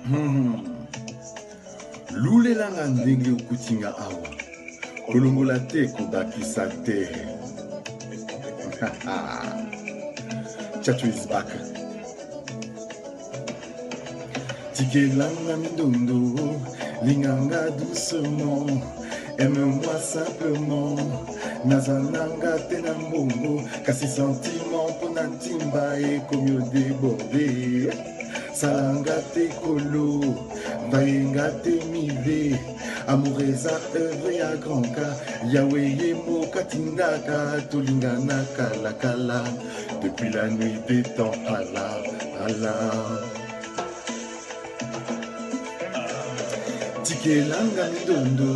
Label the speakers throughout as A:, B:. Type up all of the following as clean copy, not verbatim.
A: Hmm. Lulelanga ndenge ukutinga awa kolongola te kobakisa te. Chacho is back. Tikelanga mindondo, linganga doucement, aime-moi simplement. Nazananga tena mbongo, kasi sentiment pona timba ekomi débordé. Salanga te kolo, vayenga te mive. Amour eza œuvre ya grand ka, Yahweh yemo katindaka, tolingana kala kala, depuis la nuit des temps, hala hala. Tikelanga mindondo,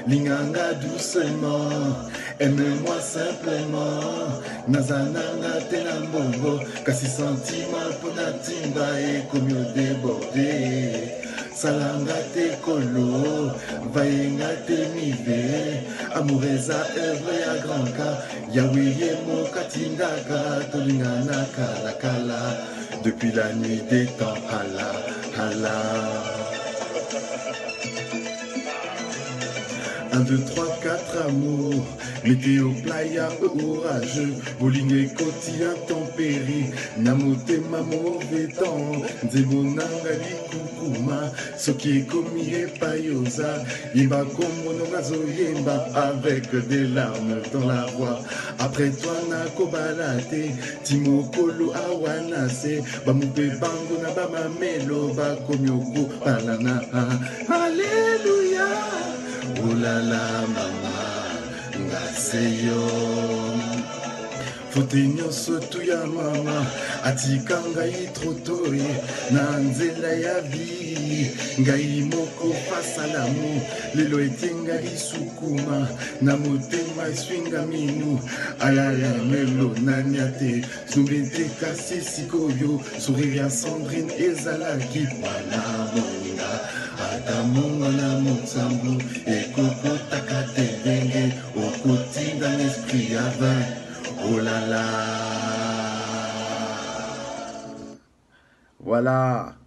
A: linganga doucement, aime-moi simplement. Nazananga tena mbongo, kasi sentiment pona timba ekomi débordé. Salanga te kolo, vayenga te mive. Amour eza œuvre ya grand ka, Yahweh yemo katindaka, tolingana kala kala, depuis la nuit des temps, hala hala. 1, 2, 3, 4 amours, météo playa orageux, bowling et quotidien tempéré, namote mauvais temps, nzebonanga likukuma, soki ekomi epayoza, yeba komono nazoyemba avec des larmes dans la voix. Après toi nakobala te, timokolo awanase, bamupe bango na bamamelo, bakomi okopalana. Alléluia. Oh la la mama, ngaseyo. Fote nyonso tu ya mama, atika ngai trotori, na nzela ya vi. Ngai moko fasalamu, lelo ete ngai sukuma, na motema eswinga minu. Ayaya melo nania te, zumbi kasi sikoyo, sourire ya Sandrine ezalaki wana moninga. Atamonga na motsambu, ekokotaka te ndenge, okotinda l'esprit ya vin. Oh là là. Voilà,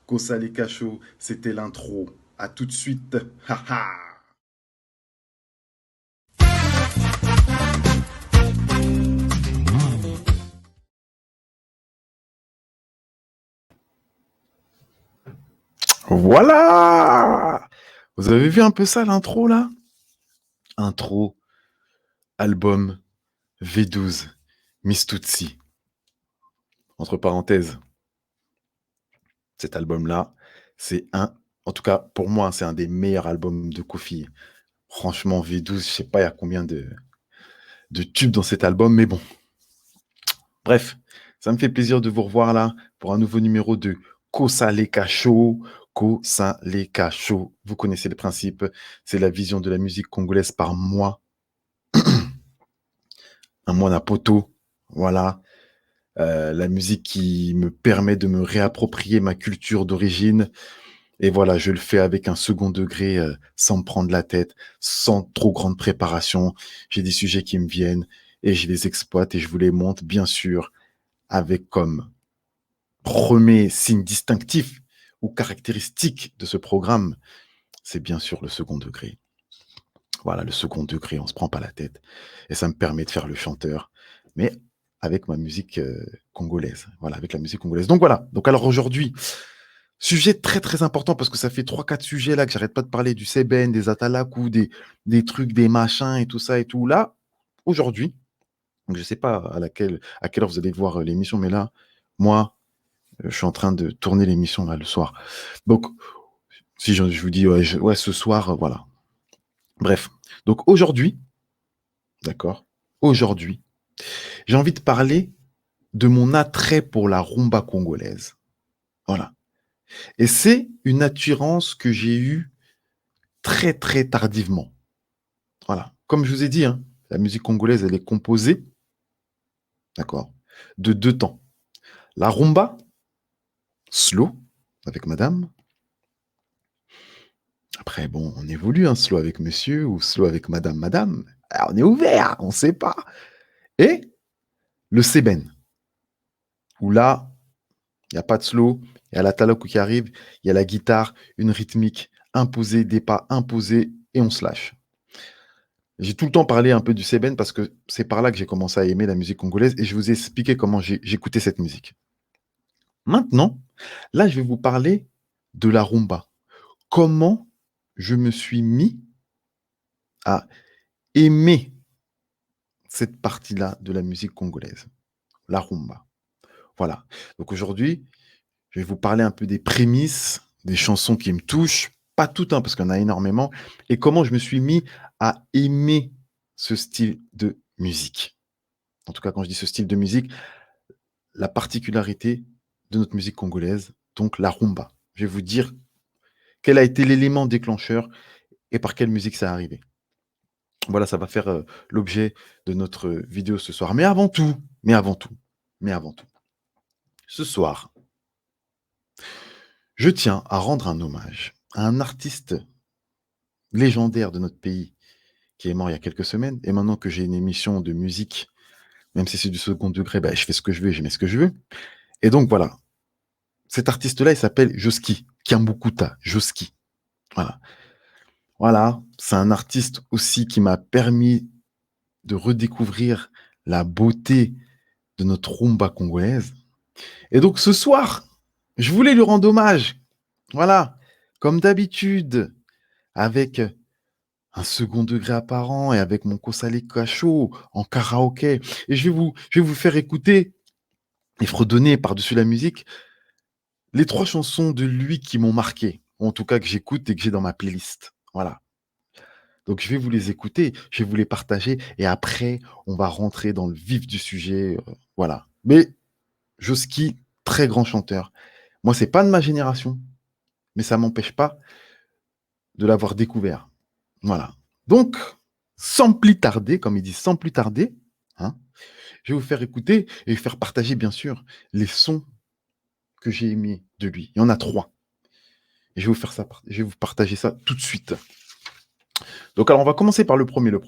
A: Kosale Kacho, c'était l'intro. À tout de suite. Haha. Voilà. Vous avez vu un peu ça, l'intro, là? Intro, album, V12, Miss Tutsi. Entre parenthèses, cet album-là, en tout cas, pour moi, c'est un des meilleurs albums de Kofi. Franchement, V12, je sais pas, il y a combien de tubes dans cet album, mais bon. Bref, ça me fait plaisir de vous revoir là pour un nouveau numéro de Kosale Kacho. Kosale Kacho. Vous connaissez le principe. C'est la vision de la musique congolaise par moi. Un moine à poteau. Voilà. La musique qui me permet de me réapproprier ma culture d'origine. Et voilà, je le fais avec un second degré, sans me prendre la tête, sans trop grande préparation. J'ai des sujets qui me viennent et je les exploite et je vous les montre, bien sûr, avec comme premier signe distinctif ou caractéristique de ce programme, c'est bien sûr le second degré. Voilà, le second degré, on ne se prend pas la tête. Et ça me permet de faire le chanteur, mais avec ma musique congolaise. Voilà, avec la musique congolaise. Donc voilà, donc alors aujourd'hui, sujet très très important parce que ça fait 3-4 sujets là que j'arrête pas de parler du Seben, des Atalakou, des trucs, des machins et tout ça et tout. Là, aujourd'hui, je ne sais pas à quelle heure vous allez voir l'émission, mais là, moi, je suis en train de tourner l'émission là le soir. Donc, si je vous dis, ouais, ce soir, voilà. Bref. Donc aujourd'hui, d'accord, aujourd'hui, j'ai envie de parler de mon attrait pour la rumba congolaise. Voilà. Et c'est une attirance que j'ai eue très, très tardivement. Voilà. Comme je vous ai dit, hein, la musique congolaise, elle est composée, d'accord, de 2 temps. La rumba, slow, avec madame. Après, bon, on évolue, hein, slow avec monsieur ou slow avec madame. Alors, on est ouvert, on ne sait pas. Et le seben, où là, Il n'y a pas de slow, il y a la talakou qui arrive, il y a la guitare, une rythmique imposée, des pas imposés, et on se lâche. J'ai tout le temps parlé un peu du sébène parce que c'est par là que j'ai commencé à aimer la musique congolaise et je vous ai expliqué comment j'écoutais cette musique. Maintenant, là, je vais vous parler de la rumba. Comment je me suis mis à aimer cette partie-là de la musique congolaise, la rumba. Voilà. Donc aujourd'hui, je vais vous parler un peu des prémices, des chansons qui me touchent, pas toutes, hein, parce qu'il y en a énormément, et comment je me suis mis à aimer ce style de musique. En tout cas, quand je dis ce style de musique, la particularité de notre musique congolaise, donc la rumba. Je vais vous dire quel a été l'élément déclencheur et par quelle musique ça est arrivé. Voilà, ça va faire l'objet de notre vidéo ce soir. Mais avant tout, mais avant tout, mais avant tout, ce soir, je tiens à rendre un hommage à un artiste légendaire de notre pays qui est mort il y a quelques semaines. Et maintenant que j'ai une émission de musique, même si c'est du second degré, bah, je fais ce que je veux, je mets ce que je veux. Et donc voilà, cet artiste-là, il s'appelle Joski, Kiambukuta, Joski. Voilà. Voilà, c'est un artiste aussi qui m'a permis de redécouvrir la beauté de notre rumba congolaise. Et donc ce soir, je voulais lui rendre hommage. Voilà, comme d'habitude, avec un second degré apparent et avec mon Kosale Kacho en karaoké. Et je vais vous faire écouter et fredonner par-dessus la musique les 3 chansons de lui qui m'ont marqué, ou en tout cas que j'écoute et que j'ai dans ma playlist. Voilà. Donc je vais vous les écouter, je vais vous les partager et après, on va rentrer dans le vif du sujet. Voilà. Mais Joski, très grand chanteur. Moi, c'est pas de ma génération, mais ça m'empêche pas de l'avoir découvert. Voilà. Donc, sans plus tarder, comme il dit, sans plus tarder, hein, je vais vous faire écouter et faire partager, bien sûr, les sons que j'ai aimés de lui. Il y en a 3. Et je vais vous faire ça, je vais vous partager ça tout de suite. Donc, alors, on va commencer par le premier. Est-ce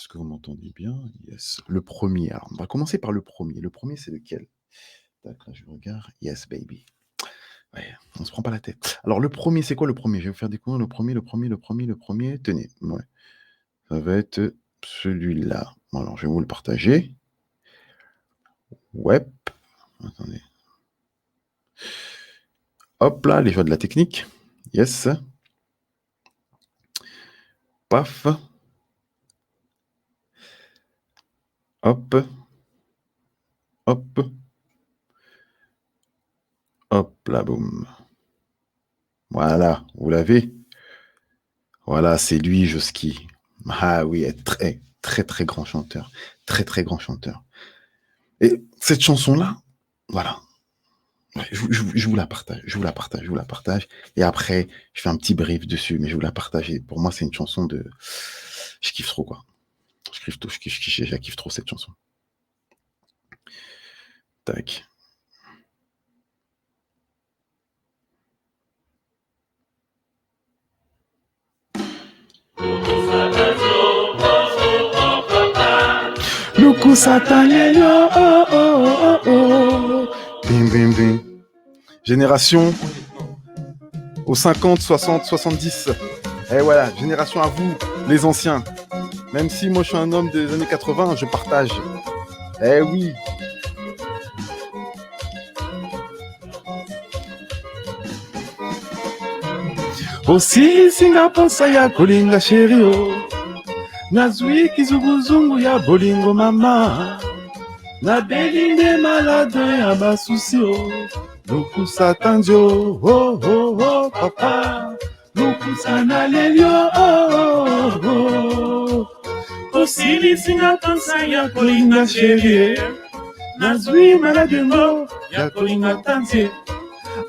A: que vous m'entendez bien? Yes. Le premier. Alors, on va commencer par le premier. Le premier, c'est lequel? Tac, là, je regarde. Yes, baby. Ouais, on se prend pas la tête. Alors, le premier, c'est quoi le premier? Je vais vous faire découvrir le premier. Tenez, ouais. Ça va être celui-là. Alors, je vais vous le partager. Ouais. Attendez. Hop là, les joies de la technique. Yes. Paf. Hop. Hop. Hop là, boum. Voilà, vous l'avez? Voilà, c'est lui, Joski. Ah oui, très, très, très grand chanteur. Très, très grand chanteur. Et cette chanson-là, voilà. Je vous la partage. Et après, je fais un petit brief dessus, mais je vous la partage. Et pour moi, c'est une chanson de... Je kiffe trop, quoi. Je kiffe trop cette chanson. Tac. Luku Satayelo, oh oh oh oh. Bim bim bim. Génération aux 50, 60, 70. Et voilà, génération à vous, les anciens. Même si moi je suis un homme des années 80, je partage. Eh oui. Aussi singaposa ya kolinga sherio. Nazwi kizunguzungu ya bolingo mama. Na belinde malade ya basusio. Luku satanjo, oh oh oh papa. Luku sanalelio, oh oh oh. Osili singaposa ya kolinga sherie. Nazwi malade mo ya kolinga tantie.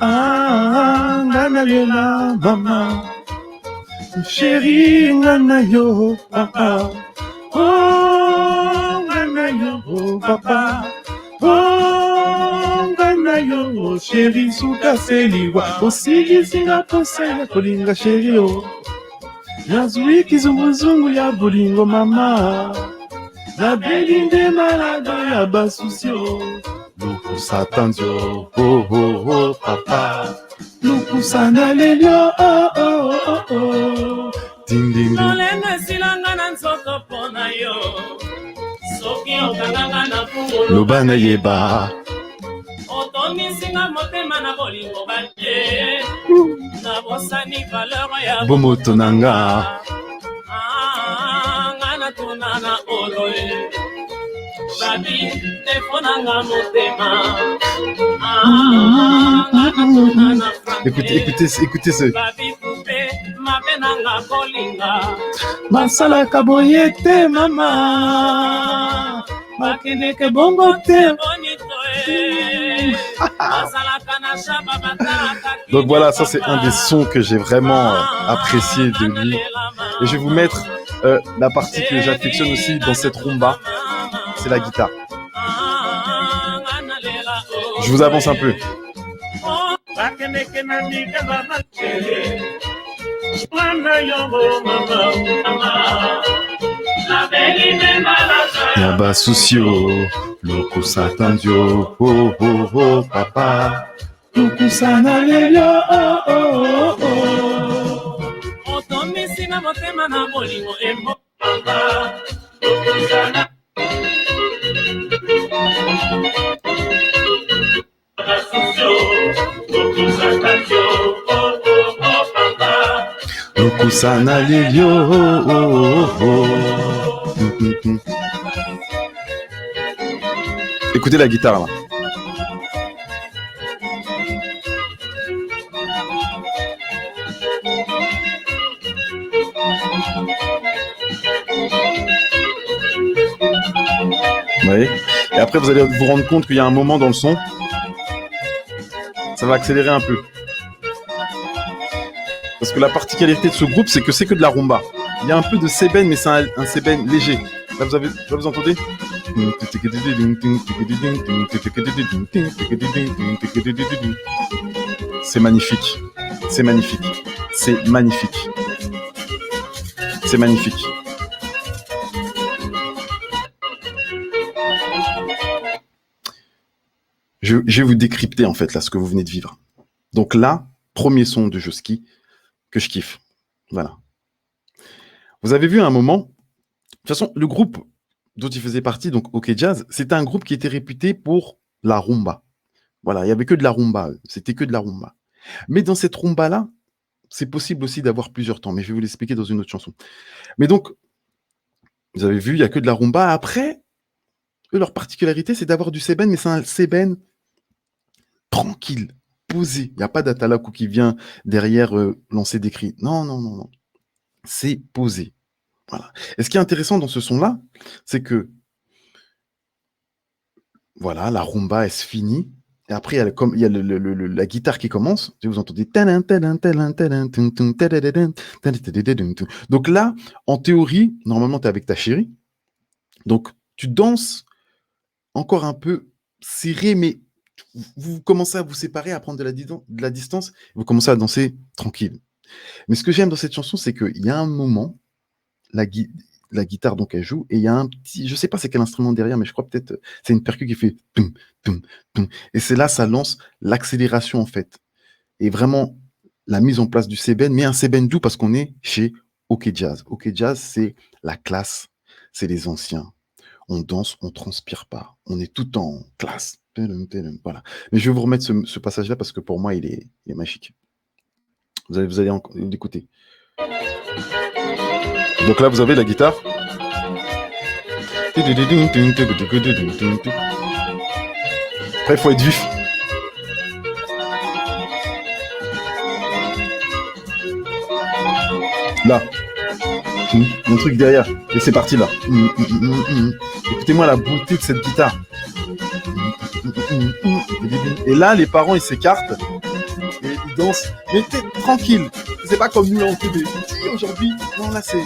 A: Ah, nanalela mama. Chérie, ngana yo, papa. Oh, ngana yo, papa. Oh, ngana yo, chérie, suka seliwa. Osili singaposa ya kolinga chérie yo. Nazwi kizunguzungu ya bolingo mama. La belinde malade ya basusio. Lukusa tandio, oh oh oh papa. Lukusa na lelio, oh oh oh oh. Ding ding ding.
B: Lolenge silanga na nzoto pona yo. Soki okanganga na fungo
A: loba na yeba.
B: Otomisinga motema na bolingo bate. Na bosani valeur ya
A: bomoto nanga.
B: Ngana tunana oloe. Babi tefonanga motema. Ngana tunana
A: Écoutez ce.
B: Babi poupé mabenanga kolinga.
A: Masala kaboyete mama.
B: Makeneke bongo te bonito.
A: Donc voilà, ça c'est un des sons que j'ai vraiment apprécié de lui. Et je vais vous mettre la partie que j'affectionne aussi dans cette rumba. C'est la guitare. Je vous avance un peu. Yaba Susio, Lokusa Tandio, oh oh oh papa. Lokusa na lelio, oh oh oh.
B: Otomisi na motema na bolingo embo papa. Lokusa na Susio, Lokusa Tandio, oh oh oh papa.
A: Lokusa na lelio, oh oh oh. Écoutez la guitare là. Vous voyez ? Et après vous allez vous rendre compte qu'il y a un moment dans le son, ça va accélérer un peu. Parce que la particularité de ce groupe, c'est que c'est que de la rumba. Il y a un peu de sébène, mais c'est un sébène léger. Là, vous entendez ? C'est magnifique. C'est magnifique. C'est magnifique. C'est magnifique. Je vais vous décrypter en fait là ce que vous venez de vivre. Donc là, premier son de Joski que je kiffe. Voilà. Vous avez vu à un moment, de toute façon, le groupe dont il faisait partie, donc OK Jazz, c'était un groupe qui était réputé pour la rumba. Voilà, il n'y avait que de la rumba, c'était que de la rumba. Mais dans cette rumba-là, c'est possible aussi d'avoir plusieurs temps, mais je vais vous l'expliquer dans une autre chanson. Mais donc, vous avez vu, il n'y a que de la rumba. Après, eux, leur particularité, c'est d'avoir du sébène, mais c'est un sébène tranquille, posé. Il n'y a pas d'Atalakou qui vient derrière lancer des cris. Non, non, non, non. C'est posé. Voilà. Et ce qui est intéressant dans ce son-là, c'est que voilà, la rumba, elle se finit. Et après, il y a la guitare qui commence. Vous entendez. Donc là, en théorie, normalement, tu es avec ta chérie. Donc, tu danses encore un peu serré, mais vous commencez à vous séparer, à prendre de la distance. Vous commencez à danser tranquille. Mais ce que j'aime dans cette chanson, c'est qu'il y a un moment, la guitare, donc, elle joue, et il y a un petit, je sais pas c'est quel instrument derrière, mais je crois peut-être, c'est une percu qui fait toum, toum, toum. Et c'est là, ça lance l'accélération, en fait. Et vraiment, la mise en place du sébène, mais un sébène doux parce qu'on est chez OK Jazz. OK Jazz, c'est la classe, c'est les anciens. On danse, on transpire pas. On est tout en classe. Voilà. Mais je vais vous remettre ce passage-là parce que pour moi, il est magique. Vous allez l'écouter. Donc là, vous avez la guitare. Après, il faut être vif. Là. Un truc derrière. Et c'est parti là. Écoutez-moi la beauté de cette guitare. Et là, les parents, ils s'écartent. Et ils dansent. Mais t'es tranquille. C'est pas comme nous, là, on fait des petits aujourd'hui. Non, là, c'est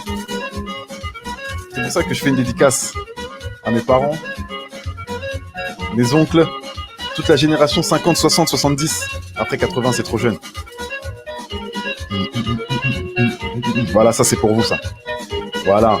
A: pour ça que je fais une dédicace à mes parents, mes oncles, toute la génération 50, 60, 70. Après 80, c'est trop jeune. Voilà, ça, c'est pour vous, ça. Voilà.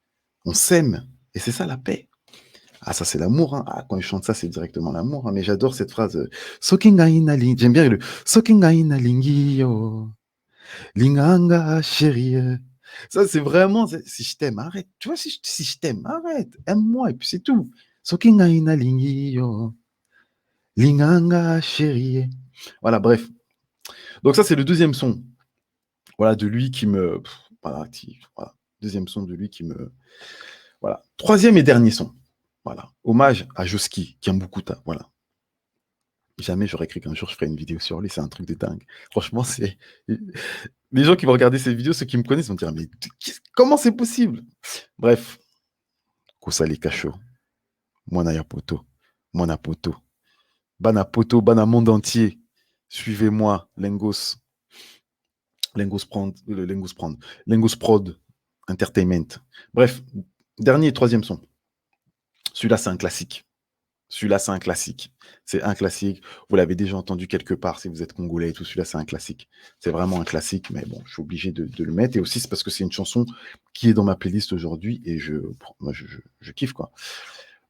A: On s'aime. Et c'est ça la paix. Ah, ça, c'est l'amour. Hein. Ah, quand il chante ça, c'est directement l'amour. Hein. Mais j'adore cette phrase. Sokinga ina lingi. J'aime bien le Sokinga ina lingi yo. Linganga chérie. Ça, c'est vraiment. Si je t'aime, arrête. Tu vois, si je t'aime, arrête. Aime-moi. Et puis c'est tout. Sokinga ina lingi yo. Linganga chérie. Voilà, bref. Donc, ça, c'est le deuxième son. Voilà, de lui qui me. Voilà, voilà. Deuxième son de lui qui me. Voilà. Troisième et dernier son. Voilà. Hommage à Joski, Kiambukuta. Voilà. Jamais j'aurais cru qu'un jour je ferais une vidéo sur lui. C'est un truc de dingue. Franchement, c'est. Les gens qui vont regarder ces vidéos, ceux qui me connaissent, vont dire mais comment c'est possible? Bref. Kosali Kacho. Mwana ya poto. Mwana poto. Bana poto, bana monde entier. Suivez-moi, Lengos. Lengos Prod Entertainment. Bref, dernier et troisième son. Celui-là, c'est un classique. C'est un classique. Vous l'avez déjà entendu quelque part si vous êtes congolais et tout. Celui-là, c'est un classique. C'est vraiment un classique, mais bon, je suis obligé de le mettre. Et aussi, c'est parce que c'est une chanson qui est dans ma playlist aujourd'hui et moi, je kiffe, quoi.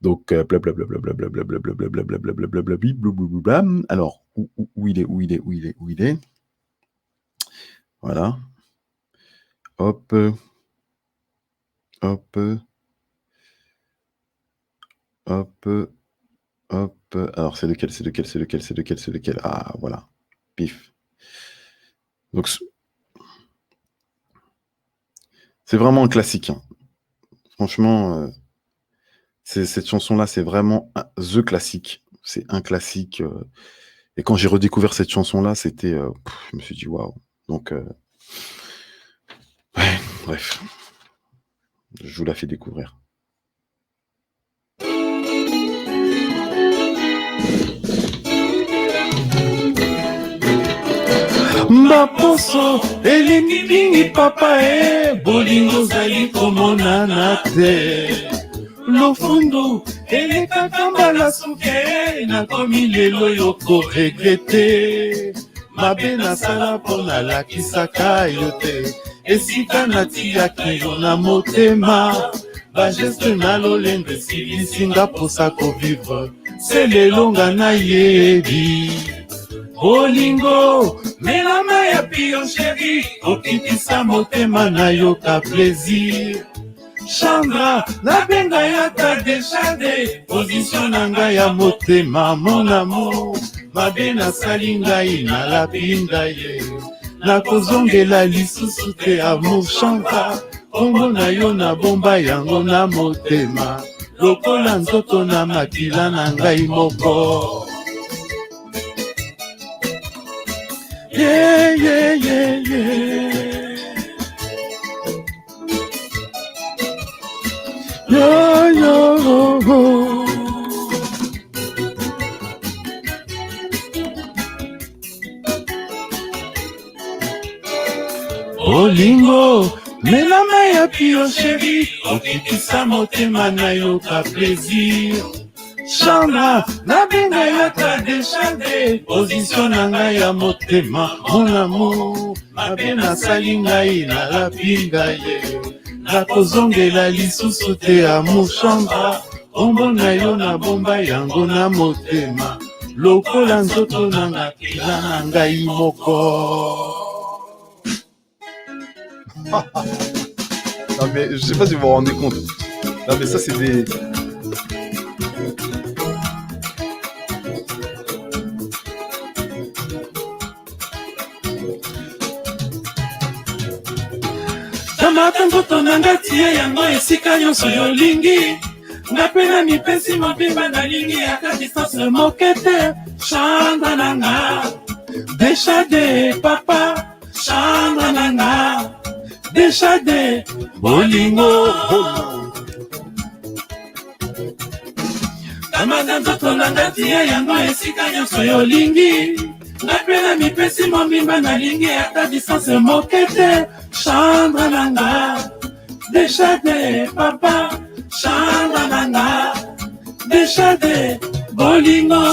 A: Donc, alors, où il est? Voilà. Hop. Alors, c'est lequel? Ah, voilà. Pif. Donc, c'est vraiment un classique. Hein. Franchement, cette chanson-là, c'est vraiment the classique. C'est un classique. Et quand j'ai redécouvert cette chanson-là, c'était... je me suis dit, waouh. Donc, ouais, bref. Je vous la fais découvrir.
B: Maposo elingi mingi papa bolingo zali komonana te lofundu elekaka mbala suke nakomi lelo yo koregrete mabe nasala mpo nalakisaka yo te esika natiaki yo na motema bageste na lolenge esilisinga mposa kovivre se lelo nga nayebi bolingo melama ya pion sheri okitisa motema nayoka plaisir Chandra nabenga yata deshade position na ngai ya motema mon amour mabe nasali ngai nalapinda ye nakozongela lisusu te amour Chandra kombo na yo na bomba yango na motema lokola nzoto na makila na ngai moko yeah, yeah, yeah, yeah. Yo, yo, oh. Bolingo, melama ya pio chéri, okitisa motema na yoka plaisir. Chandra, nabenga yata deshade, position na ngai ya motema, mon amour, mabe nasali ngai nalapi ngai ye, nakozongela lisusu te amour Chandra, kombo na yo na bomba yango na motema, lokola nzoto na ngakila na ngai moko.
A: Non mais je sais pas si vous vous rendez compte. Non mais ça c'est des...
B: Kamata nzoto na nga tie yango esika nyonso yolingi nga mpe na mipesi mobimba nalingi yaka distance moke te Chandra na nga deshade papa Chandra na nga deshade bolingo kamata nzoto na nga tie yango esika nyonso yolingi nga mpe na mipesi mobimba nalingi yaka distance moke te Chandra nanga, deshade papa, Chandra nanga, deshade bolingo.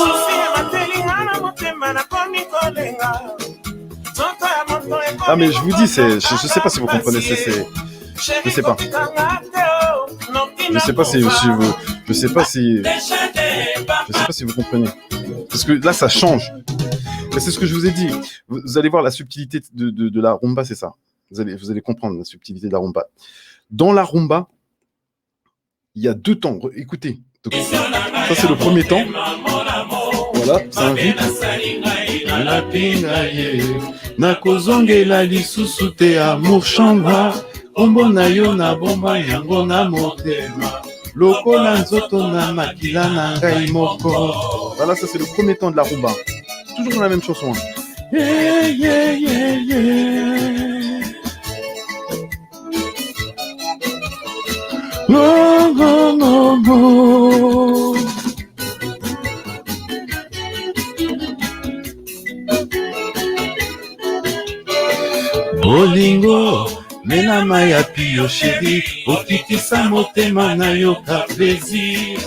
A: Ah mais je vous dis, je sais pas si vous comprenez, je sais pas. Je sais pas si je sais pas si vous comprenez. Parce que là, ça change. Et c'est ce que je vous ai dit. Vous allez voir la subtilité de la rumba, c'est ça. Vous allez comprendre la subtilité de la rumba. Dans la rumba, il y a 2 temps. Écoutez. Donc, ça, c'est le premier temps. Voilà, c'est un rythme. Nakozongela lisusu te amour chambra kombo na yo na bomba yango na motema lokola nzoto na makila na ngai moko. Voilà, ça c'est le premier temps de la rumba. Toujours dans la même chanson. Yeah, yeah, yeah, yeah. No, no, no, no. Bolingo menama ya pio chéri okitisa motema na yo ka plaisir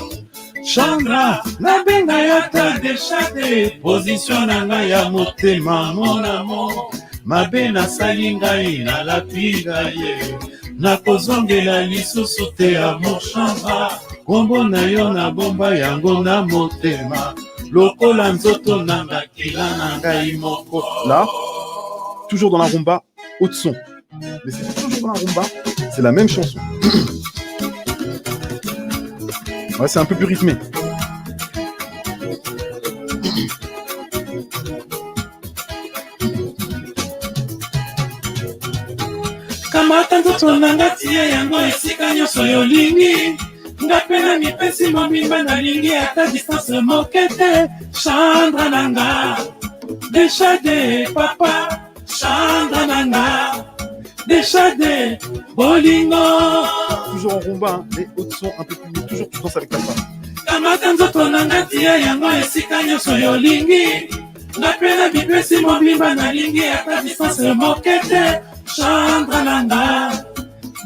A: Chandra nabenga ya ta deshade position na ngai ya motema mon amour mabe nasali ngai nalapi ngai nakozongela lisusu te amour Chandra kombo na yo na bomba yango na motema lokola nzoto na makila na ngai moko. Là, toujours dans la rumba, haute son. Mais c'est toujours dans la rumba, c'est la même chanson. Ouais, c'est un peu plus rythmé. Kamata nzoto nanga tia yango esika nyonso yolingi nga pena mipesi mobimba nalingi ata distance moke te Chandra nanga deshade papa Chandra nanga deshade bolingo. Toujours en rumba, hein, mais haute son un peu plus toujours tu danses avec la femme. Kamata nzoto nanga tia yango esika nyonso yolingi nga pena mipesi mobimba nalingi ata distance moke te Chandra nanga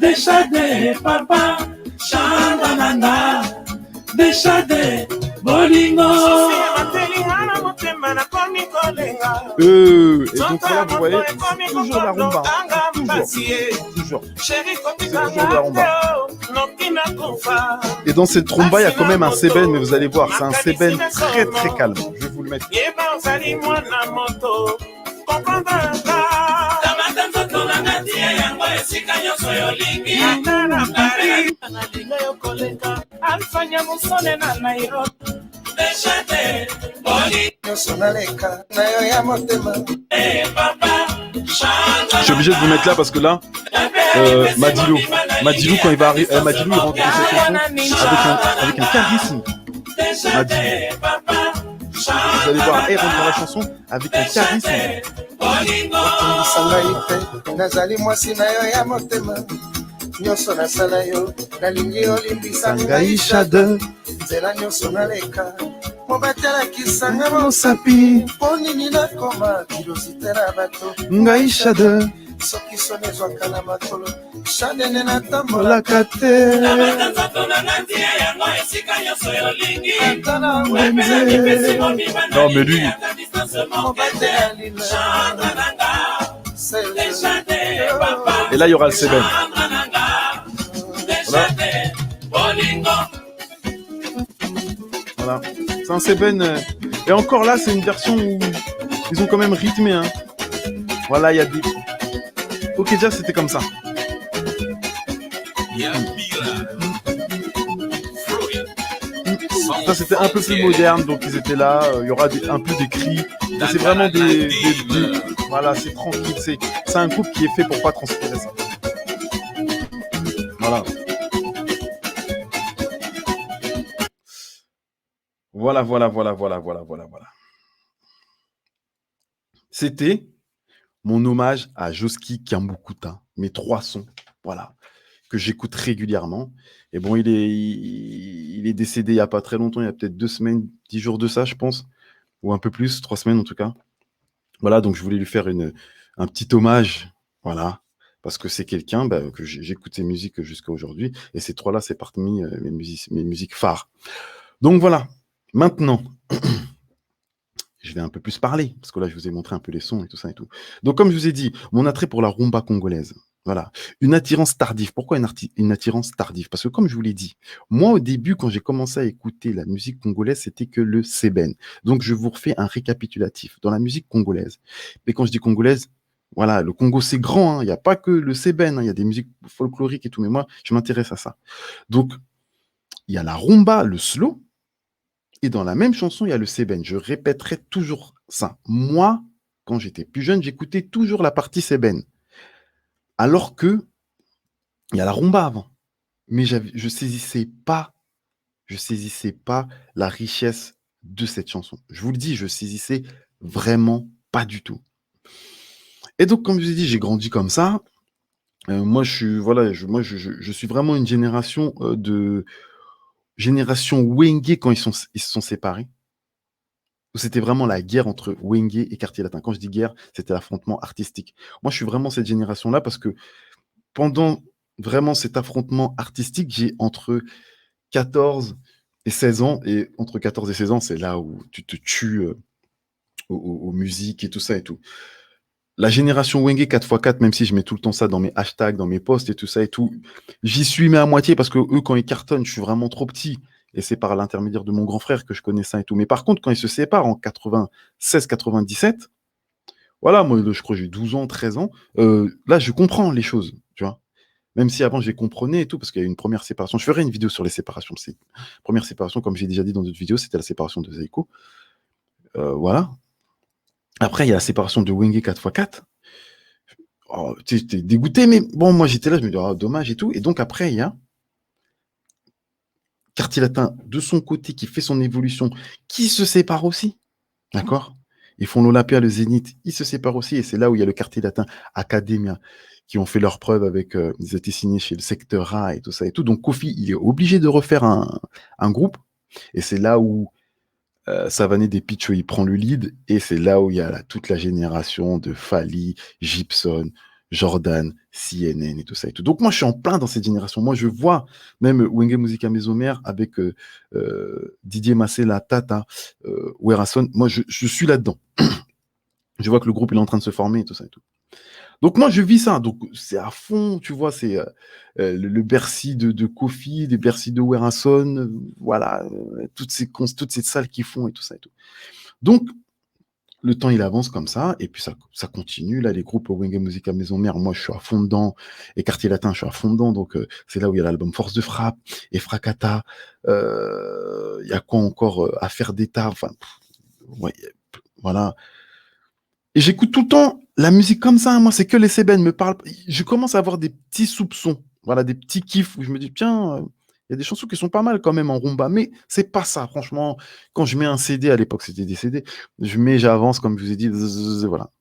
A: deshade papa Chandra nanga deshade bolingo. Et donc là vous voyez toujours la rumba, toujours c'est toujours la rumba. Et dans cette rumba il y a quand même un seben, mais vous allez voir c'est un seben très très calme. Je vais vous le mettre. Je suis obligé de vous mettre là parce que là, Madilou quand il va arriver, Madilou il rentre dans cette chanson avec un charisme. Madilou. Vous allez voir, il rentre dans la chanson avec un charisme. Sangaïchade nzela nyonso naleka mobatalakisanga mosapi mpo nini nakoma kilosite na bato ngaïchade soki soni ezwaka na makolo chanene natambolaka te non mais lui et là il y aura le seben. Voilà, c'est un seben. Et encore là, c'est une version où ils ont quand même rythmé. Hein. Voilà, il y a des. Ok, déjà c'était comme ça. Ça c'était un peu plus moderne, donc ils étaient là. Il y aura un peu des cris. Mais c'est vraiment des. Voilà, c'est tranquille. C'est un groupe qui est fait pour pas transpirer ça. Voilà. Voilà. C'était mon hommage à Josky Kiambukuta, mes 3 sons, voilà, que j'écoute régulièrement. Et bon, il est décédé il n'y a pas très longtemps, il y a peut-être 2 semaines, 10 jours de ça, je pense, ou un peu plus, 3 semaines en tout cas. Voilà, donc je voulais lui faire un petit hommage, voilà, parce que c'est quelqu'un que j'écoute ses musiques jusqu'à aujourd'hui, et ces 3-là, c'est parmi mes musiques phares. Donc voilà. Maintenant, je vais un peu plus parler, parce que là, je vous ai montré un peu les sons et tout ça et tout. Donc, comme je vous ai dit, mon attrait pour la rumba congolaise, Voilà. Une attirance tardive. Pourquoi une attirance tardive? Parce que comme je vous l'ai dit, moi au début, quand j'ai commencé à écouter la musique congolaise, c'était que le sébène. Donc je vous refais un récapitulatif. Dans la musique congolaise, mais quand je dis congolaise, voilà, le Congo c'est grand, hein. Il n'y a pas que le sébène, hein. Il y a des musiques folkloriques et tout, mais moi je m'intéresse à ça. Donc il y a la rumba, le slow, et dans la même chanson, il y a le sébène. Je répéterai toujours ça. Moi, quand j'étais plus jeune, j'écoutais toujours la partie sébène. Alors que il y a la rumba avant. Mais je saisissais pas la richesse de cette chanson. Je vous le dis, je saisissais vraiment pas du tout. Et donc, comme je vous ai dit, j'ai grandi comme ça. Moi, je suis, voilà, je suis vraiment une génération de génération Wenge quand ils se sont séparés. C'était vraiment la guerre entre Wenge et Quartier Latin. Quand je dis guerre, c'était l'affrontement artistique. Moi, je suis vraiment cette génération-là parce que pendant vraiment cet affrontement artistique, j'ai entre 14 et 16 ans. Et entre 14 et 16 ans, c'est là où tu te tues aux musiques et tout ça et tout. La génération Wenge 4x4, même si je mets tout le temps ça dans mes hashtags, dans mes posts et tout ça et tout, j'y suis mais à moitié parce que eux, quand ils cartonnent, je suis vraiment trop petit. Et c'est par l'intermédiaire de mon grand frère que je connais ça et tout. Mais par contre, quand ils se séparent en 96-97, voilà, moi, je crois que j'ai 12 ans, 13 ans, là, je comprends les choses, tu vois. Même si avant, je les comprenais et tout, parce qu'il y a eu une première séparation. Je ferai une vidéo sur les séparations. Première séparation, comme j'ai déjà dit dans d'autres vidéos, c'était la séparation de Zaiko. Voilà. Après, il y a la séparation de Wenge 4x4. Oh, tu sais, j'étais dégoûté, mais bon, moi, j'étais là, je me dis, oh, dommage et tout. Et donc, après, il y a Quartier Latin, de son côté, qui fait son évolution, qui se sépare aussi. D'accord? Ils font l'Olympia, le Zénith, ils se séparent aussi. Et c'est là où il y a le Quartier Latin Academia, qui ont fait leurs preuves avec, ils étaient signés chez le secteur A et tout ça et tout. Donc Kofi, il est obligé de refaire un groupe. Et c'est là où Savané des Picho, il prend le lead. Et c'est là où il y a toute la génération de Fali, Gibson, Jordan, CNN et tout ça et tout. Donc moi, je suis en plein dans cette génération. Moi, je vois même Wenge Musica Mesomère avec Didier Massé, Tata, Werason. Moi, je suis là-dedans. Je vois que le groupe il est en train de se former et tout ça et tout. Donc moi je vis ça, donc c'est à fond, tu vois, c'est le Bercy de Kofi, des Bercy de Werason, voilà, toutes ces salles qu'ils font et tout ça et tout. Donc le temps il avance comme ça, et puis ça continue, là les groupes Wenge Musica Maison Mère, moi je suis à fond dedans, et Quartier Latin je suis à fond dedans, donc c'est là où il y a l'album Force de Frappe, et Fracata, il y a quoi encore, Affaire d'État, enfin, ouais, voilà. Et j'écoute tout le temps la musique comme ça. Moi, c'est que les Sébènes me parlent. Je commence à avoir des petits soupçons, voilà, des petits kiffs où je me dis, tiens, il y a des chansons qui sont pas mal quand même en rumba, mais c'est pas ça. Franchement, quand je mets un CD, à l'époque c'était des CD, j'avance, comme je vous ai dit, voilà.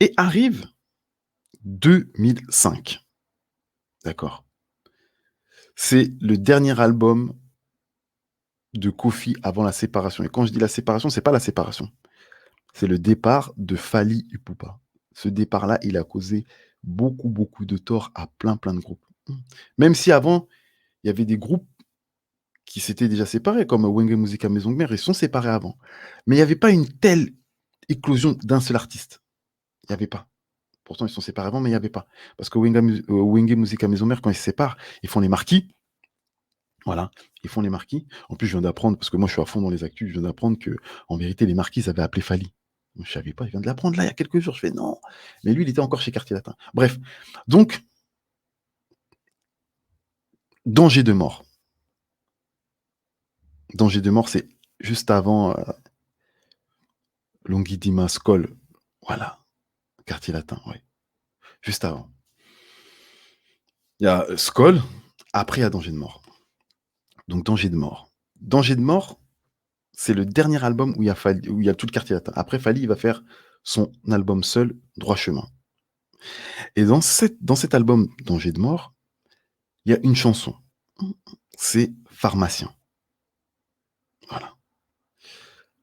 A: Et arrive 2005. D'accord. C'est le dernier album de Kofi avant la séparation. Et quand je dis la séparation, c'est pas la séparation. C'est le départ de Fally Ipupa. Ce départ-là, il a causé beaucoup, beaucoup de tort à plein, plein de groupes. Même si avant, il y avait des groupes qui s'étaient déjà séparés, comme Wenge Musica Maison de Mère, ils sont séparés avant. Mais il n'y avait pas une telle éclosion d'un seul artiste. Il n'y avait pas. Pourtant, ils sont séparés avant, mais il n'y avait pas. Parce que Wenge Musica Maison Mère, quand ils se séparent, ils font les marquis. Voilà, ils font les marquis. En plus, je viens d'apprendre, parce que moi, je suis à fond dans les actus, je viens d'apprendre que, en vérité, les marquis, ils avaient appelé Fally. Je ne savais pas, je viens de l'apprendre là, il y a quelques jours. Je fais non. Mais lui, il était encore chez Quartier Latin. Bref, donc, Danger de mort. Danger de mort, c'est juste avant Longidima Skol. Voilà, Quartier Latin, oui. Juste avant. Il y a Skol, après il y a Danger de mort. Donc, Danger de mort. Danger de mort, c'est le dernier album où il y a tout le Quartier Latin. Après, Fally, il va faire son album seul, Droit Chemin. Et dans cet album, Danger de mort, il y a une chanson. C'est Pharmacien. Voilà.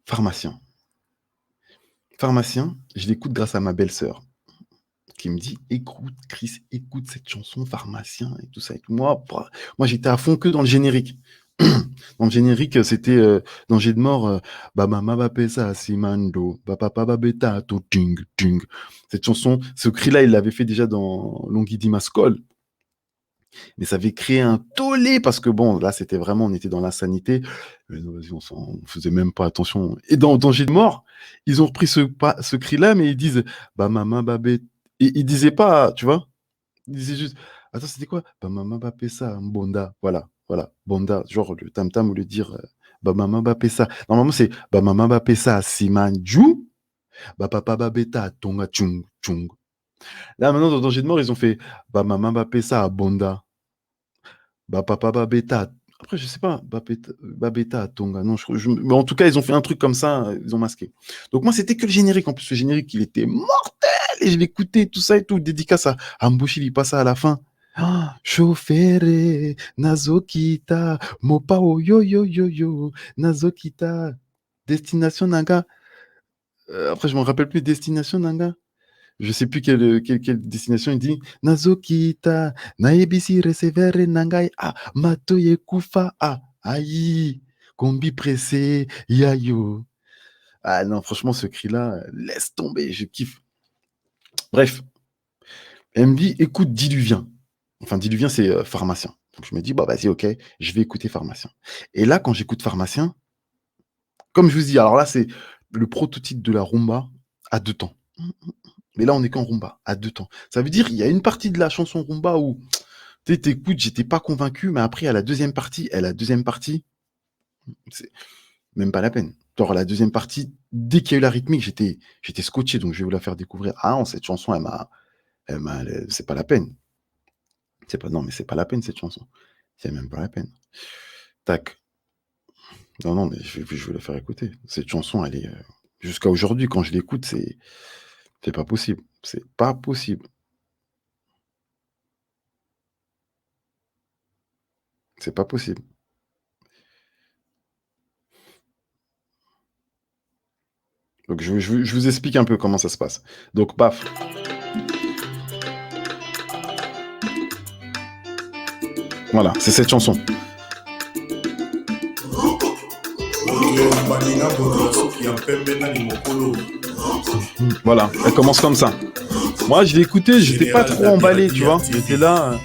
A: Pharmacien. Pharmacien, je l'écoute grâce à ma belle-sœur, qui me dit, écoute, Chris, écoute cette chanson, Pharmacien, et tout ça. Et tout. Moi, j'étais à fond que dans le générique. Dans le générique, c'était Danger de mort. Ba mama ba pesa simando, ba papa ba beta to ting ting. Cette chanson, ce cri-là, il l'avait fait déjà dans Longhi Mascol. Mais ça avait créé un tollé parce que bon, là, c'était vraiment, on était dans l'insanité. Mais non, vas-y, on faisait même pas attention. Et dans Danger de mort, ils ont repris ce cri-là, mais ils disent Ba mama ba beta. Et ils disaient pas, tu vois, ils disaient juste, attends, c'était quoi? Ba mama ba pesa bonda. Voilà, bonda. Genre le tam-tam ou le dire ba mama ba pesa. Normalement, c'est ba mama ba pesa simanju, ba papa ba beta tonga chung chung. Là, maintenant, dans Danger de mort, ils ont fait ba mama ba pesa bonda. Bah, papa Babetta. Après, je sais pas, Babetta, Tonga. Non, mais en tout cas, ils ont fait un truc comme ça, ils ont masqué. Donc, moi, c'était que le générique. En plus, le générique, il était mortel. Et je l'écoutais, tout ça et tout. Dédicace à Mbushi, il passe à la fin. Ah, Chauffere, Nazokita, Mopao, yo, yo, yo, yo, Nazokita, Destination Nanga. Après, je me rappelle plus, Destination Nanga. Je sais plus quelle destination il dit. Nazokita, naebisi recevere nangai a matoye kufa a aïe, combi pressé, yayo. Ah non, franchement, ce cri-là, laisse tomber, je kiffe. Bref, elle me dit, écoute Diluvien. Enfin, Diluvien, c'est pharmacien. Donc je me dis, bah vas-y, ok, je vais écouter pharmacien. Et là, quand j'écoute pharmacien, comme je vous dis, alors là, c'est le prototype de la rumba à 2 temps. Mais là, on est qu'en rumba, à 2 temps. Ça veut dire, il y a une partie de la chanson rumba où, tu sais, t'écoutes, j'étais pas convaincu, mais après, à la deuxième partie, c'est même pas la peine. Genre, la deuxième partie, dès qu'il y a eu la rythmique, j'étais scotché, donc je vais vous la faire découvrir. Ah non, cette chanson, c'est pas la peine. Non, mais c'est pas la peine, cette chanson. C'est même pas la peine. Tac. Non, mais je vais vous la faire écouter. Cette chanson, elle est, jusqu'à aujourd'hui, quand je l'écoute, c'est pas possible. C'est pas possible. C'est pas possible. Donc, je vous explique un peu comment ça se passe. Donc, paf. Voilà, c'est cette chanson. Voilà, elle commence comme ça. Moi, je l'ai écouté, j'étais pas trop emballé, tu vois. J'étais là.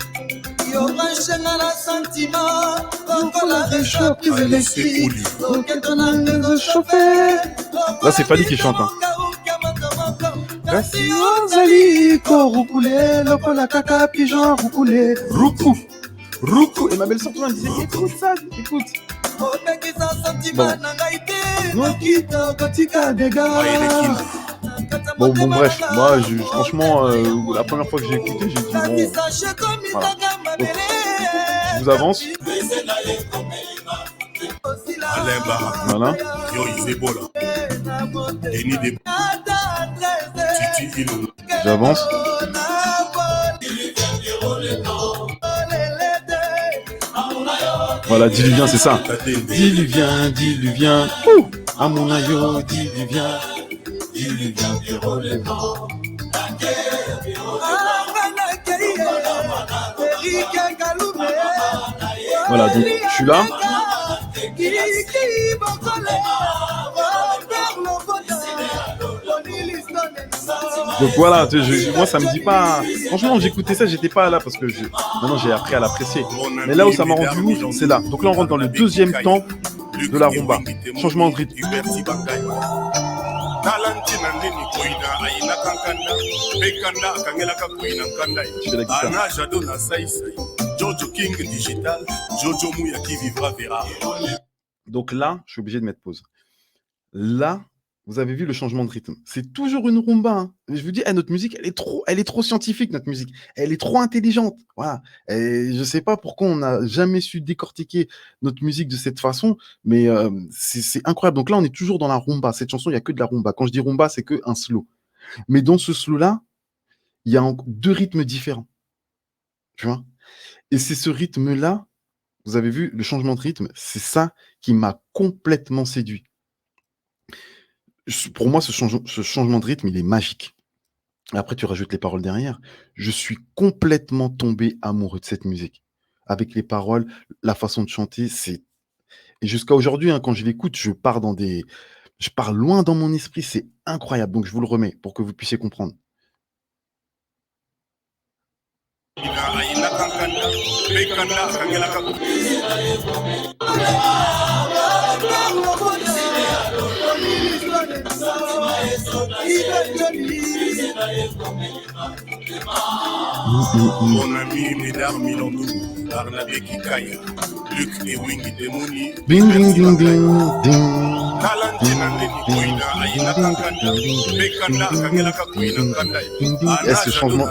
A: Là, c'est Fali qui chante. Hein. Roukou. Et ma belle-sœur, elle me disait, écoute ça, écoute. Bon, bref, moi, franchement, la première fois que j'ai écouté, j'ai dit, bon, voilà. Donc, je vous avance. Voilà. J'avance. Voilà, Diluvien, c'est ça. Diluvien. À mon aïe, Diluvien. Voilà, donc je suis là. Donc voilà, moi ça me dit pas. Franchement, j'écoutais ça, j'étais pas là parce que maintenant j'ai appris à l'apprécier. Mais là où ça m'a rendu ouf, c'est là. Donc là on rentre dans le deuxième temps de la rumba. Changement de rythme. Je fais la guitare. Donc là, je suis obligé de mettre pause. Là, vous avez vu le changement de rythme. C'est toujours une rumba. Hein. Je vous dis, notre musique, elle est trop scientifique, notre musique. Elle est trop intelligente. Voilà. Et je sais pas pourquoi on n'a jamais su décortiquer notre musique de cette façon, mais c'est incroyable. Donc là, on est toujours dans la rumba. Cette chanson, il n'y a que de la rumba. Quand je dis rumba, c'est que un slow. Mais dans ce slow-là, il y a 2 rythmes différents. Tu vois? Et c'est ce rythme-là, vous avez vu, le changement de rythme, c'est ça qui m'a complètement séduit. Pour moi, ce changement de rythme, il est magique. Après, tu rajoutes les paroles derrière. Je suis complètement tombé amoureux de cette musique. Avec les paroles, la façon de chanter, c'est Et jusqu'à aujourd'hui, hein, quand je l'écoute, je pars loin dans mon esprit, c'est incroyable. Donc je vous le remets pour que vous puissiez comprendre.
B: Mon ami Médard Milondou, Barnabé Kikaya, Luc et Wingy Demouni,
A: Ding ding ding ding ding. Et ce changement.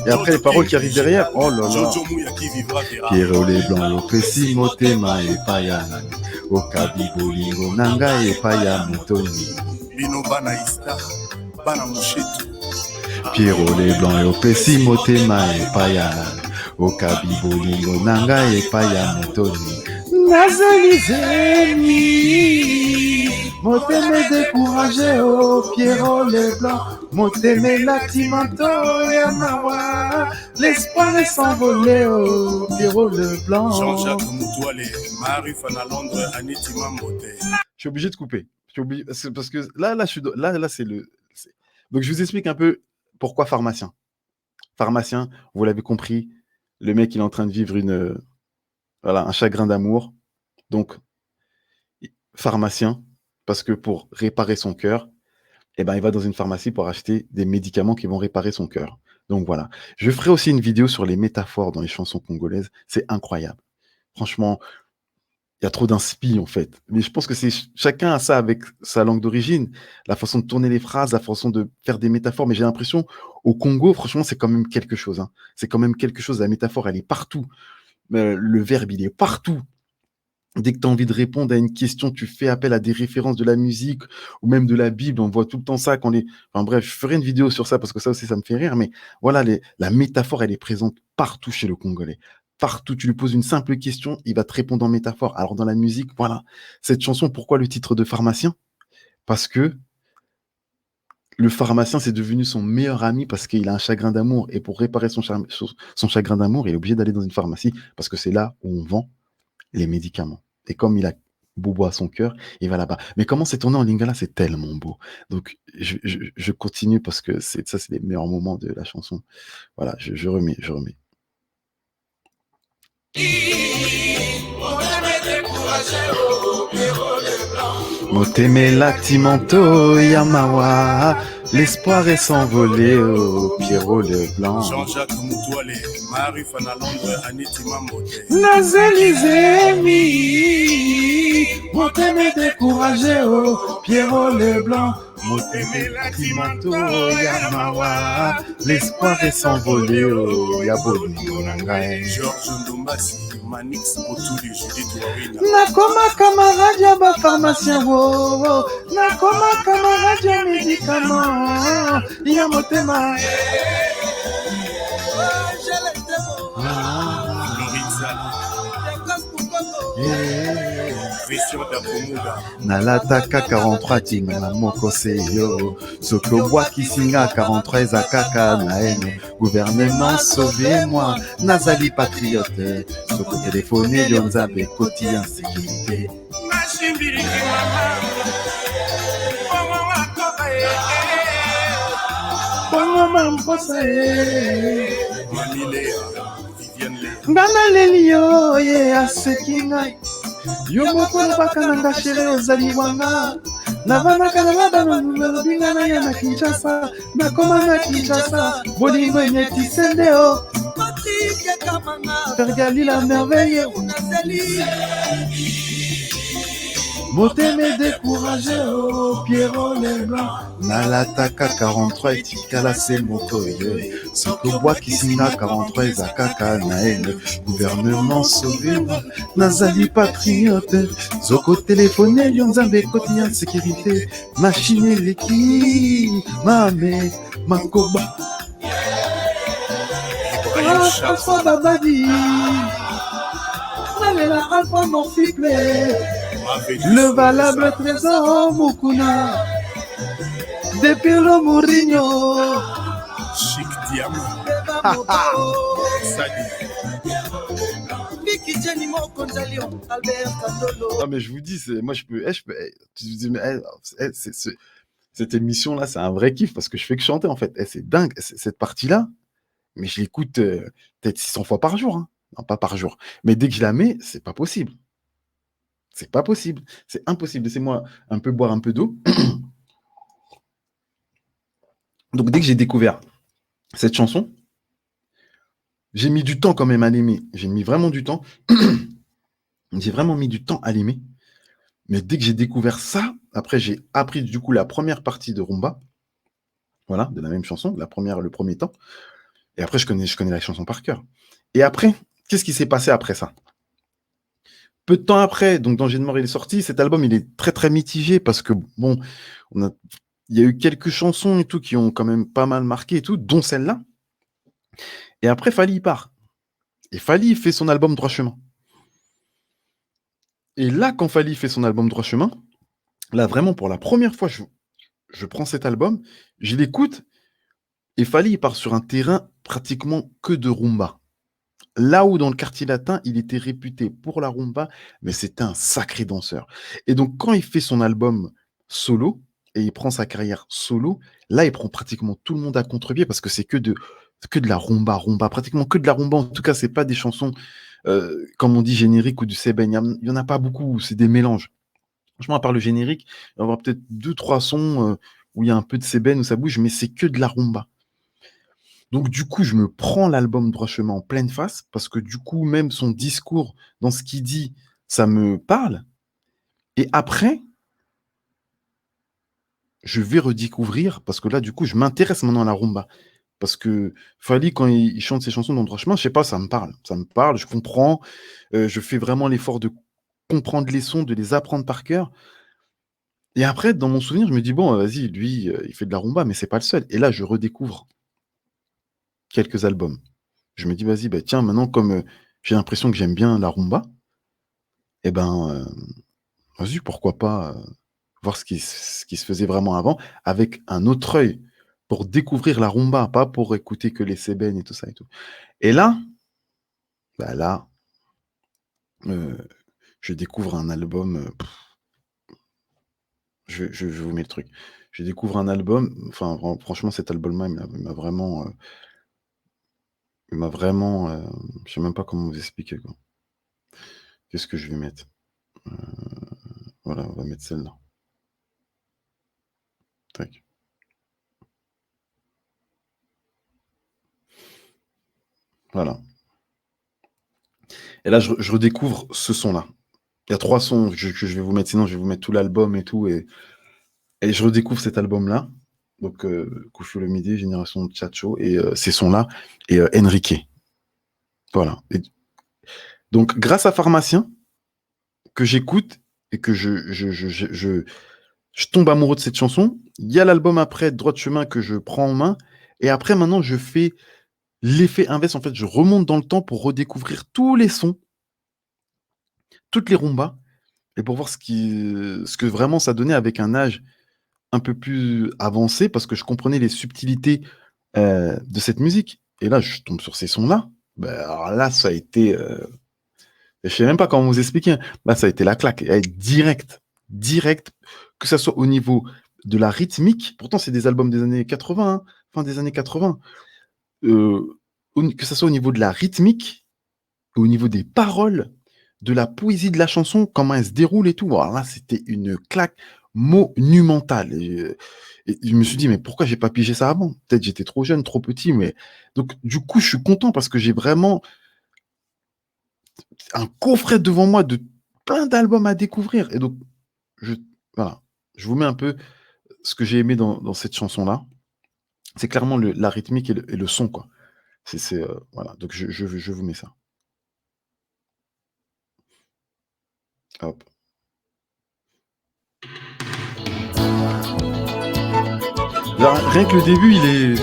A: Et après les paroles qui arrivent derrière. Oh là là. Pierrot les blancs, l'oppressi, motema et paya. Okabi bolingo nanga et paya motoni.
B: Bino Banaïsta, Banamouchetou.
A: Pierrot les blancs, l'oppressi, motema et paya. Okabi bolingo nanga et paya motoni. Nazalizemi, moteme découragé, oh Pierrot les blancs, moteme latimanto yamawa, l'espoir est s'envolé, oh Pierrot le blanc.
B: Jean-Jacques Moutoualé, Marie Fana Londres, Aniti Mambote.
A: Je suis obligé de couper. Parce que là, c'est le. Donc je vous explique un peu pourquoi pharmacien. Pharmacien, vous l'avez compris, le mec il est en train de vivre un chagrin d'amour. Donc, pharmacien, parce que pour réparer son cœur, il va dans une pharmacie pour acheter des médicaments qui vont réparer son cœur. Donc voilà. Je ferai aussi une vidéo sur les métaphores dans les chansons congolaises. C'est incroyable. Franchement, il y a trop d'inspi en fait. Mais je pense que chacun a ça avec sa langue d'origine, la façon de tourner les phrases, la façon de faire des métaphores. Mais j'ai l'impression, au Congo, franchement, c'est quand même quelque chose. Hein. C'est quand même quelque chose. La métaphore, elle est partout. Le verbe, il est partout. Dès que tu as envie de répondre à une question, tu fais appel à des références de la musique ou même de la Bible. On voit tout le temps ça. Enfin bref, je ferai une vidéo sur ça parce que ça aussi, ça me fait rire. Mais voilà, la métaphore, elle est présente partout chez le Congolais. Partout, tu lui poses une simple question, il va te répondre en métaphore. Alors dans la musique, voilà. Cette chanson, pourquoi le titre de pharmacien ? Parce que le pharmacien, c'est devenu son meilleur ami parce qu'il a un chagrin d'amour. Et pour réparer son chagrin d'amour, il est obligé d'aller dans une pharmacie parce que c'est là où on vend les médicaments. Et comme il a bobo à son cœur, il va là-bas. Mais comment c'est tourné en lingala, c'est tellement beau. Donc, je continue parce que c'est les meilleurs moments de la chanson. Voilà, je remets. Moteme latimanto yamawa, l'espoir est s'envolé au Pierrot le blanc.
B: Jean-Jacques Moutoualé, Marie Fana Londres, Aniti Mambote.
A: Nazalizemi, moteme découragé au Pierrot le blanc. Moteme latimanto yamawa, l'espoir est s'envolé au Yabolingo nangae.
B: Georges Ndombasi, Manix Motouli, Judith Warina.
A: Nakoma camarade ya ba pharmacien wo, nakoma camarade ya médicament, ya motema. Nalataka 43 tinga na mokose yo, Sokobwa Kisinga 43 akaka na eno, gouvernement sauvez-moi, nazali patriote, Soko téléphoné yo nzambe koti en sécurité. Bongo mamposa ngana lelio ye asekinga yo moko baka nanga shere ozali wanga navanaka na labana nulobinga na ya na Kinshasa nakoma na Kinshasa bolingo enyeti sendeo Fergali la merveille moteme découragé au Pierrot le blanc nalataka 43 etikala se moko ye Sokobwa Kisinga 43 akaka na ene gouvernement sauvez-moi nazali patriote Zoko téléphoné yo nzambe koti ya sécurité machine eleki mame makoba François Babadi nalela alpha mon fible le valable trésor Mukuna depuis le Mourinho
B: Chic Diam. Sadi.
A: Ah, mais je vous dis, moi, cette émission-là, c'est un vrai kiff parce que je fais que chanter, en fait. C'est dingue. Cette partie-là, mais je l'écoute peut-être 600 fois par jour, hein. Non, pas par jour. Mais dès que je la mets, c'est pas possible. C'est pas possible. C'est impossible. Laissez-moi un peu boire un peu d'eau. Donc, dès que j'ai découvert cette chanson, j'ai mis du temps quand même à l'aimer. J'ai mis vraiment du temps. J'ai vraiment mis du temps à l'aimer. Mais dès que j'ai découvert ça, après, j'ai appris du coup la première partie de Rumba. Voilà, de la même chanson, le premier temps. Et après, je connais la chanson par cœur. Et après, qu'est-ce qui s'est passé après ça? Peu de temps après, donc Danger de mort, il est sorti. Cet album, il est très très mitigé parce que bon, il y a eu quelques chansons et tout qui ont quand même pas mal marqué et tout, dont celle-là. Et après, Fally, il part. Et Fally, il fait son album Droit Chemin. Et là, quand Fally fait son album Droit Chemin, là, vraiment, pour la première fois, je prends cet album, je l'écoute, et Fally, il part sur un terrain pratiquement que de rumba. Là où dans le quartier latin, il était réputé pour la rumba, mais c'était un sacré danseur. Et donc, quand il fait son album solo, et il prend sa carrière solo, là, il prend pratiquement tout le monde à contre-pied parce que c'est que de la rumba, pratiquement que de la rumba. En tout cas, c'est pas des chansons, comme on dit, génériques ou du sébène. Il y en a pas beaucoup, c'est des mélanges. Franchement, à part le générique, il va y avoir peut-être 2-3 sons où il y a un peu de sébène, où ça bouge, mais c'est que de la rumba. Donc, du coup, je me prends l'album Droit Chemin en pleine face, parce que du coup, même son discours, dans ce qu'il dit, ça me parle. Et après, je vais redécouvrir, parce que là, du coup, je m'intéresse maintenant à la rumba. Parce que Fally, quand il chante ses chansons dans Droit Chemin, je sais pas, ça me parle. Ça me parle, je comprends. Je fais vraiment l'effort de comprendre les sons, de les apprendre par cœur. Et après, dans mon souvenir, je me dis, bon, vas-y, lui, il fait de la rumba, mais c'est pas le seul. Et là, je redécouvre quelques albums. Je me dis, vas-y, bah, tiens, maintenant, comme j'ai l'impression que j'aime bien la rumba, eh ben, vas-y, pourquoi pas voir ce qui se faisait vraiment avant, avec un autre œil, pour découvrir la rumba, pas pour écouter que les sébènes et tout ça et tout. Et là, bah là, je découvre un album, je vous mets le truc. Je découvre un album, enfin, franchement, cet album-là, il m'a vraiment, je sais même pas comment vous expliquer, quoi. Qu'est-ce que je vais mettre? Voilà, on va mettre celle-là. Tac. Voilà. Et là, je redécouvre ce son-là. Il y a 3 sons que je vais vous mettre, sinon je vais vous mettre tout l'album et tout, et je redécouvre cet album-là. Donc, Kouchou le Midi, Génération Tchatcho, et ces sons-là, et Enrique. Voilà. Et donc, grâce à Pharmacien, que j'écoute et que je tombe amoureux de cette chanson, il y a l'album après, Droit de Chemin, que je prends en main, et après, maintenant, je fais l'effet inverse. En fait, je remonte dans le temps pour redécouvrir tous les sons, toutes les rumbas, et pour voir ce que vraiment ça donnait avec un âge un peu plus avancé, parce que je comprenais les subtilités de cette musique. Et là, je tombe sur ces sons-là. Ben, alors là, ça a été... je sais même pas comment vous expliquer. Là, ça a été la claque. Et direct, que ça soit au niveau de la rythmique. Pourtant, c'est des albums des années 80, hein, fin des années 80. Que ça soit au niveau de la rythmique, au niveau des paroles, de la poésie de la chanson, comment elle se déroule et tout. Alors là, c'était une claque monumentale. Et je me suis dit, mais pourquoi j'ai pas pigé ça avant? Peut-être j'étais trop jeune, trop petit, mais donc du coup, je suis content parce que j'ai vraiment un coffret devant moi de plein d'albums à découvrir. Et donc, voilà, je vous mets un peu ce que j'ai aimé dans cette chanson-là. C'est clairement la rythmique et le son, quoi. Voilà, donc je vous mets ça. Hop. Alors, rien que le début, il est...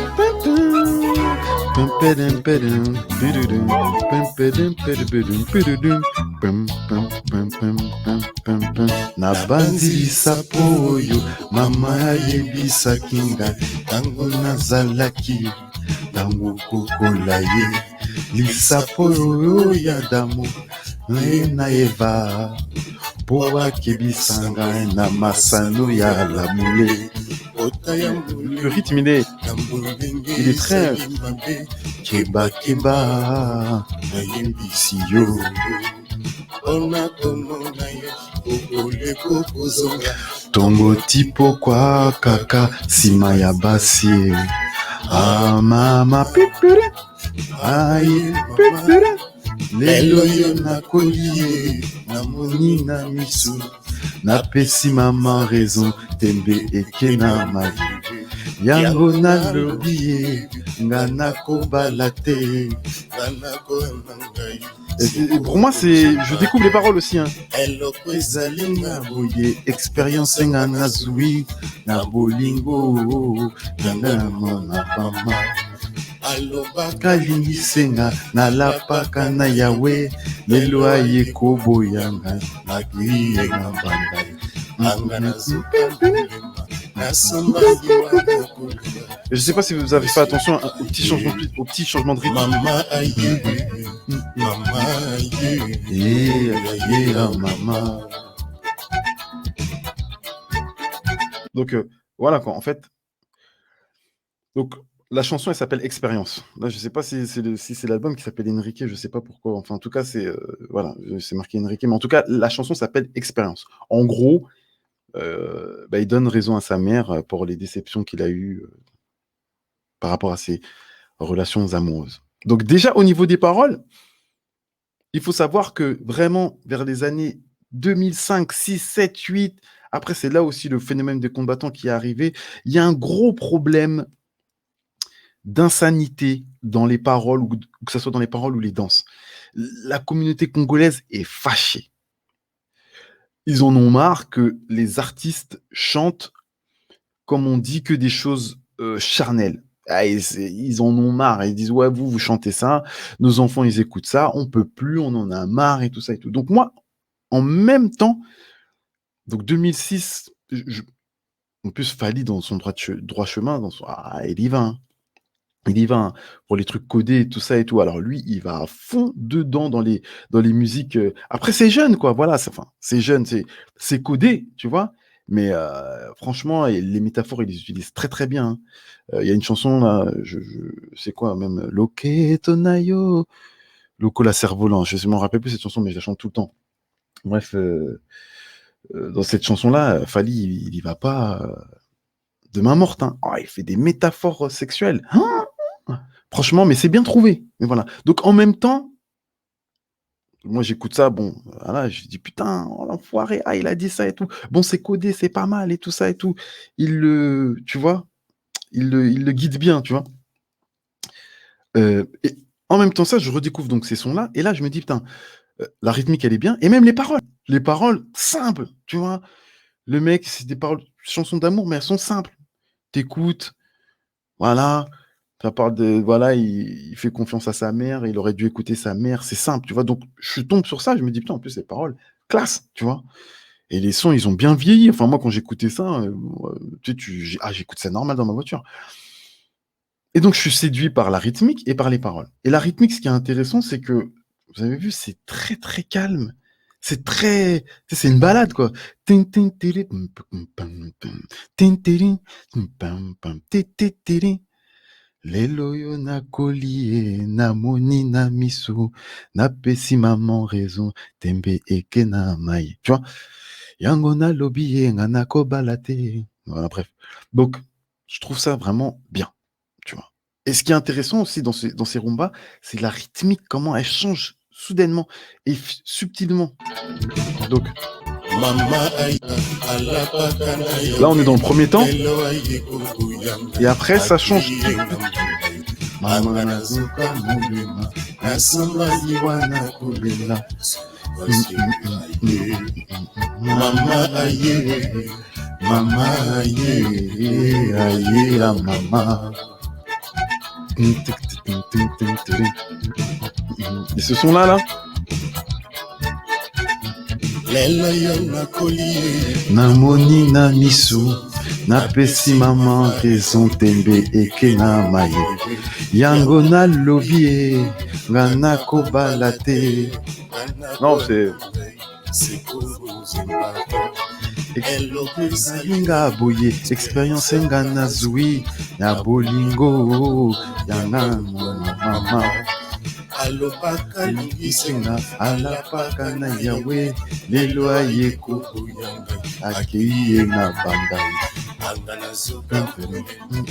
B: Nabandilisa poyo mama yebisaki ngai ntango nazalaki ntango kokola ye lisapo oyo ya damu
A: na Eva po akebisanga na masano ya lamule. Le rythme il est très keba keba siyo. Tongo tipo kwa kaka sima ya basi. Ah mama pipiri ai pipiri lelo yo nakoli na moni na misu napesi mama raison tembe ekena mai yango nalobi ye nga nakobala te. Pour moi, je découvre les paroles aussi. Hein. Expérience nga nazui na bolingo na pama. Kalingi senga na lapaka na yawe lelo aye koboyanga na kiye na banda. Je sais pas si vous avez fait attention au petit changement de rythme. Mama aye, mama aye, mama. Donc voilà quoi, en fait. Donc la chanson elle s'appelle Expérience. Là je sais pas si c'est l'album qui s'appelle Enrique, je sais pas pourquoi. Enfin en tout cas c'est voilà, c'est marqué Enrique, mais en tout cas la chanson s'appelle Expérience. En gros. Il donne raison à sa mère pour les déceptions qu'il a eues par rapport à ses relations amoureuses. Donc déjà, au niveau des paroles, il faut savoir que vraiment, vers les années 2005, 6, 7, 8, après c'est là aussi le phénomène des combattants qui est arrivé, il y a un gros problème d'insanité dans les paroles, ou que ce soit dans les paroles ou les danses. La communauté congolaise est fâchée. Ils en ont marre que les artistes chantent, comme on dit, que des choses charnelles. Ah, ils en ont marre. Ils disent, ouais, vous chantez ça, nos enfants, ils écoutent ça, on peut plus, on en a marre et tout ça et tout. Donc moi, en même temps, donc 2006, en plus, Fally, dans son droit chemin, il y va, hein. Il y va hein, pour les trucs codés, tout ça et tout. Alors lui, il va à fond dedans dans les musiques. Après, c'est jeune, quoi. Voilà, c'est jeune, c'est codé, tu vois. Mais franchement, les métaphores, il les utilise très très bien. Il y a une chanson là, c'est quoi même Loketo Nayo, Loco la cerf-volant. Je ne me rappelle plus cette chanson, mais je la chante tout le temps. Bref, dans cette chanson-là, Fally, il y va pas de main morte. Hein. Oh, il fait des métaphores sexuelles. Hein. Franchement, mais c'est bien trouvé. Mais voilà. Donc, en même temps, moi, j'écoute ça. Bon, voilà, je dis putain, oh, l'enfoiré, il a dit ça et tout. Bon, c'est codé, c'est pas mal et tout ça et tout. Tu vois, il le guide bien, tu vois. Et en même temps, ça, je redécouvre donc ces sons-là. Et là, je me dis putain, la rythmique, elle est bien. Et même les paroles. Les paroles simples, tu vois. Le mec, c'est des paroles, chansons d'amour, mais elles sont simples. T'écoutes, voilà. Ça parle de, voilà, il fait confiance à sa mère, il aurait dû écouter sa mère, c'est simple, tu vois. Donc, je tombe sur ça, je me dis, putain, en plus, les paroles, classe, tu vois. Et les sons, ils ont bien vieilli. Enfin, moi, quand j'écoutais ça, j'écoute ça normal dans ma voiture. Et donc, je suis séduit par la rythmique et par les paroles. Et la rythmique, ce qui est intéressant, c'est que, vous avez vu, c'est très, très calme. C'est très... C'est une balade, quoi. Lelo yo nakoli na moni na misu na pesi maman raison tembe eke na mai. Tu vois, yango na lobi nga nakobala te. Voilà, bref. Donc, je trouve ça vraiment bien, tu vois. Et ce qui est intéressant aussi dans ces rumbas, c'est la rythmique, comment elle change soudainement et subtilement. Donc, là, on est dans le premier temps. Et après, ça change. Et ce son là namoni na misu napesi maman raison tembe eke na mai yango nalobi nga nakobala te. Non, c'est Elinga boye expérience nga nazwi ya bolingo yanga mama
B: alobaka
A: isenga alapaka na yawe lelo ayeko akeye na bandai.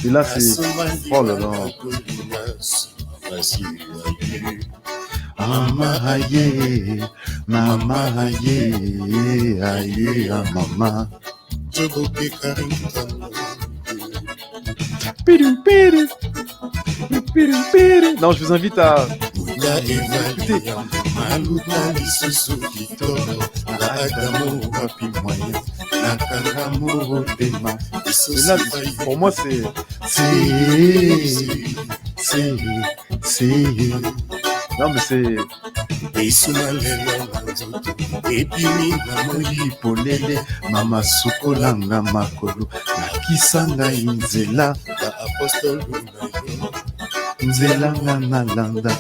A: Et là c'est oh là là. Mama aye, aye, mama. Non, je vous invite à écouter. Là, pour moi, c'est non, mais c'est polele mama sukolanga makolo nakisanga inzela nzela nalanda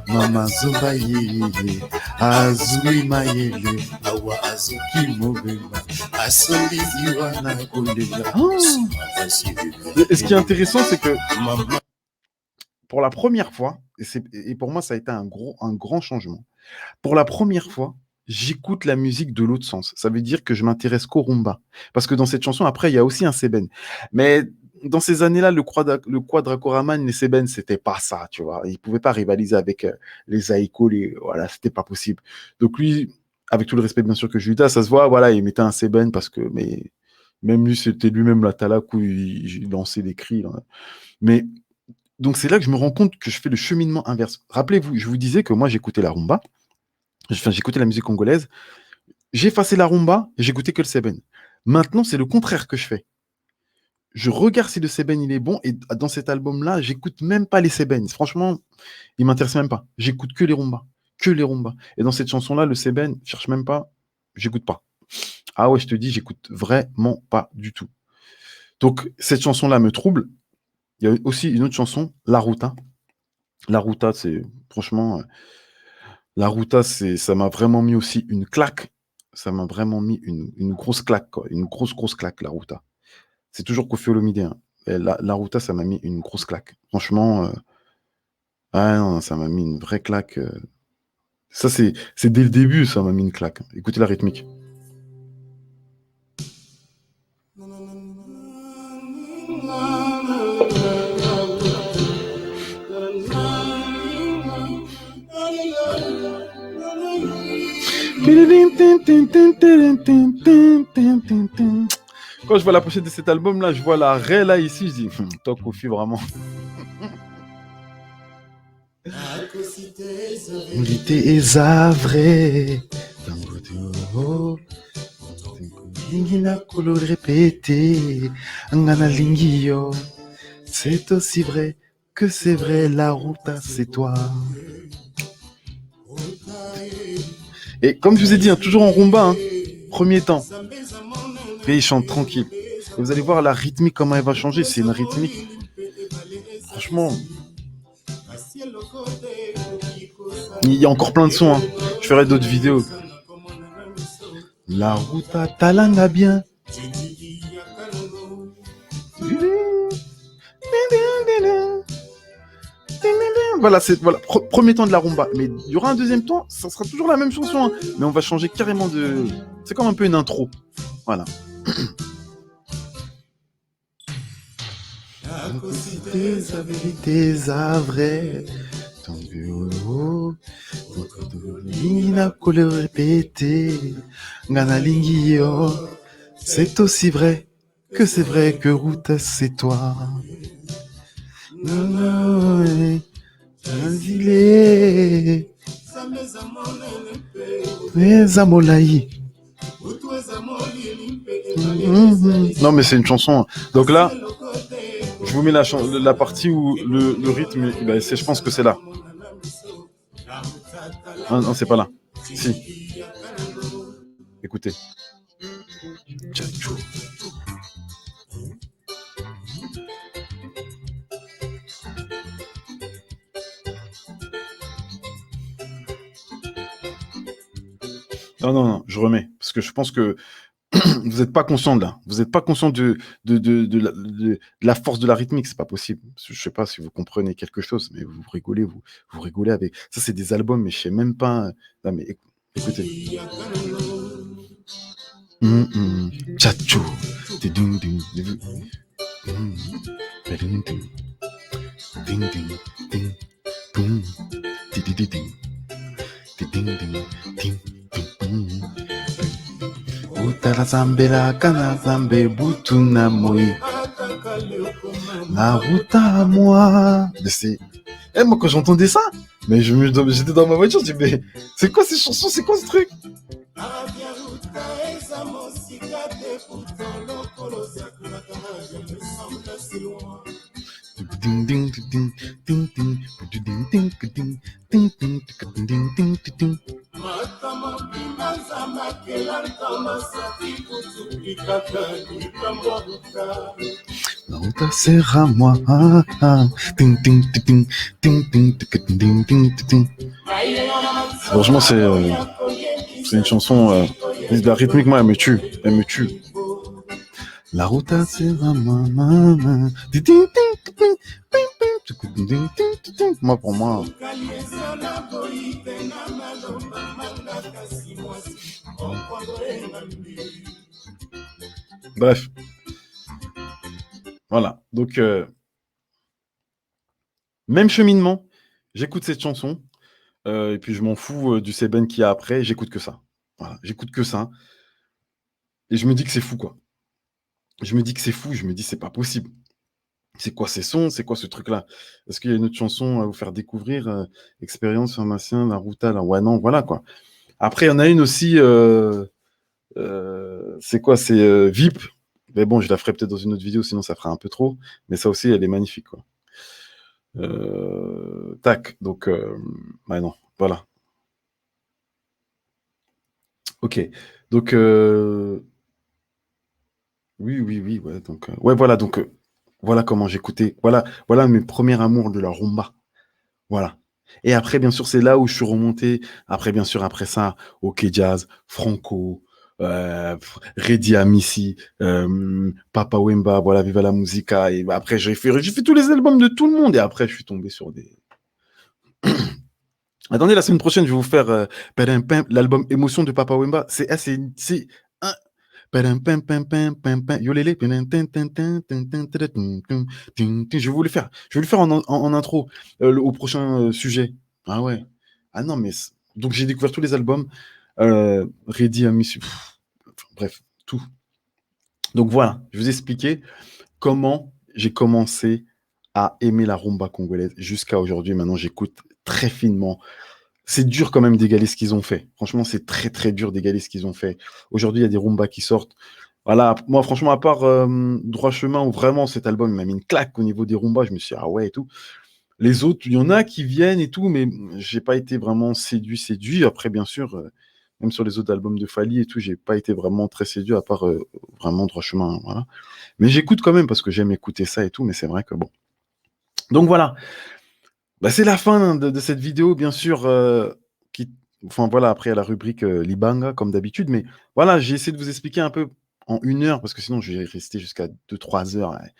A: mama zoba yeye azui mayele awa azuki mobemba asombi ziwana kolela. Et ce qui est intéressant, c'est que pour la première fois, et pour moi ça a été un grand changement, pour la première fois, j'écoute la musique de l'autre sens. Ça veut dire que je m'intéresse qu'au rumba. Parce que dans cette chanson, après, il y a aussi un seben. Mais dans ces années-là, le Quadra Koraman, les seben, c'était pas ça, tu vois. Il pouvait pas rivaliser avec les Aiko, voilà, c'était pas possible. Donc lui, avec tout le respect bien sûr que je lui donne, ça se voit, voilà, il mettait un seben parce que, mais même lui, c'était lui-même la talak où il lançait des cris. Là. Mais donc c'est là que je me rends compte que je fais le cheminement inverse. Rappelez-vous, je vous disais que moi j'écoutais la rumba, j'écoutais la musique congolaise, j'ai effacé la rumba et j'écoutais que le seben. Maintenant, c'est le contraire que je fais. Je regarde si le seben il est bon et dans cet album-là, j'écoute même pas les seben. Franchement, il m'intéresse même pas. J'écoute que les rumbas, Et dans cette chanson-là, le seben, je cherche même pas, j'écoute pas. Ah ouais, je te dis, j'écoute vraiment pas du tout. Donc cette chanson-là me trouble. Il y a aussi une autre chanson, La Ruta. La Ruta, c'est franchement, La Ruta, ça m'a vraiment mis aussi une claque. Ça m'a vraiment mis une grosse claque, quoi. Une grosse claque, La Ruta. C'est toujours Koffi Olomide. Hein. La Ruta, ça m'a mis une grosse claque. Franchement, non, ça m'a mis une vraie claque. Ça, c'est dès le début, ça m'a mis une claque. Écoutez la rythmique. Quand je vois la pochette de cet album-là, je vois la Ré là ici, je dis, toi Koffi, vraiment. Ngite ezavre, lingina kolo répété, ngana lingio. C'est aussi vrai que c'est vrai, la Ruta, c'est toi. Et comme je vous ai dit, hein, toujours en rumba, hein, premier temps. Et il chante tranquille. Et vous allez voir la rythmique, comment elle va changer. C'est une rythmique. Franchement. Il y a encore plein de sons. Hein. Je ferai d'autres vidéos. La Ruta talanga bien. Voilà, premier temps de la rumba. Mais il y aura un deuxième temps, ça sera toujours la même chanson. Hein. Mais on va changer carrément de... C'est comme un peu une intro. Voilà. C'est aussi vrai que Ruta, c'est toi. Non mais c'est une chanson. Donc là, je vous mets la partie où le rythme, ben, je pense que c'est là. Non, c'est pas là. Si. Écoutez. Non, non, non, je remets. Parce que je pense que vous n'êtes pas conscient de là. Vous n'êtes pas conscient de la force de la rythmique. C'est pas possible. Je sais pas si vous comprenez quelque chose, mais vous rigolez, vous rigolez avec. Ça, c'est des albums, mais je sais même pas. Non, mais écoutez. Tchatchou. Tiding, ding, ding, ding, ding, ding, ding, ding, ding, ding, tididi, ding, tiding, ding, ding, ding, ding. Utara zambela kana zambe butu na moi. La route à moi. Eh, moi, quand j'entendais ça, mais j'étais dans ma voiture, je dis, mais c'est quoi ces chansons? C'est quoi ce truc? Ding, ding, ding, ding, ding, ding, ding, ding, ding, ding, ding, ding, ding. La route sert à moi. Ding, ding, ding, ding, ding, ding, ding, ding. Franchement, c'est une chanson. La rythmiquement, elle me tue. Elle me tue. La route sert à moi. Ding, ding, ding, ding, ding. Moi, pour moi. Bref. Voilà. Donc, même cheminement. J'écoute cette chanson. Et puis, je m'en fous du Seben qu'il y a après. J'écoute que ça. Voilà. J'écoute que ça. Et je me dis que c'est fou, quoi. Je me dis que c'est fou. Je me dis, c'est pas possible. C'est quoi ces sons? C'est quoi ce truc-là? Est-ce qu'il y a une autre chanson à vous faire découvrir? Expérience pharmacien, la Ruta, là. Ouais, non, voilà, quoi. Après, il y en a une aussi. C'est quoi? C'est VIP. Mais bon, je la ferai peut-être dans une autre vidéo, sinon ça fera un peu trop. Mais ça aussi, elle est magnifique, quoi. Tac. Donc, ouais, non. Voilà. Ok. Donc, oui, oui, oui. Ouais, donc, ouais, voilà. Donc, voilà comment j'écoutais. Voilà mes premiers amours de la rumba. Voilà. Et après, bien sûr, c'est là où je suis remonté. Après, bien sûr, après ça, OK Jazz, Franco, Reddy Amissi, Papa Wemba, voilà, Viva la Musica. Et après, j'ai fait tous les albums de tout le monde. Et après, je suis tombé sur des. Attendez, la semaine prochaine, je vais vous faire l'album Émotion de Papa Wemba. C'est un. Yolélé. Je vais vous le faire. Je vais le faire en intro au prochain sujet. Ah ouais. Ah non, mais. Donc, j'ai découvert tous les albums. Reddy Amissi. Bref, tout. Donc voilà, je vais vous expliquer comment j'ai commencé à aimer la rumba congolaise jusqu'à aujourd'hui. Maintenant, j'écoute très finement. C'est dur quand même d'égaler ce qu'ils ont fait. Franchement, c'est très très dur d'égaler ce qu'ils ont fait. Aujourd'hui, il y a des rumbas qui sortent. Voilà, moi franchement, à part Droit Chemin, où vraiment cet album il m'a mis une claque au niveau des rumbas, je me suis dit, ah ouais et tout. Les autres, il y en a qui viennent et tout, mais j'ai pas été vraiment séduit. Après, bien sûr, même sur les autres albums de Fali et tout, j'ai pas été vraiment très séduit, à part vraiment Droit Chemin. Voilà. Mais j'écoute quand même parce que j'aime écouter ça et tout, mais c'est vrai que bon. Donc voilà. Bah, c'est la fin de cette vidéo, bien sûr. Enfin voilà, après, il y a la rubrique Libanga, comme d'habitude. Mais voilà, j'ai essayé de vous expliquer un peu en 1 heure, parce que sinon, je vais rester jusqu'à 2-3 heures. Ouais.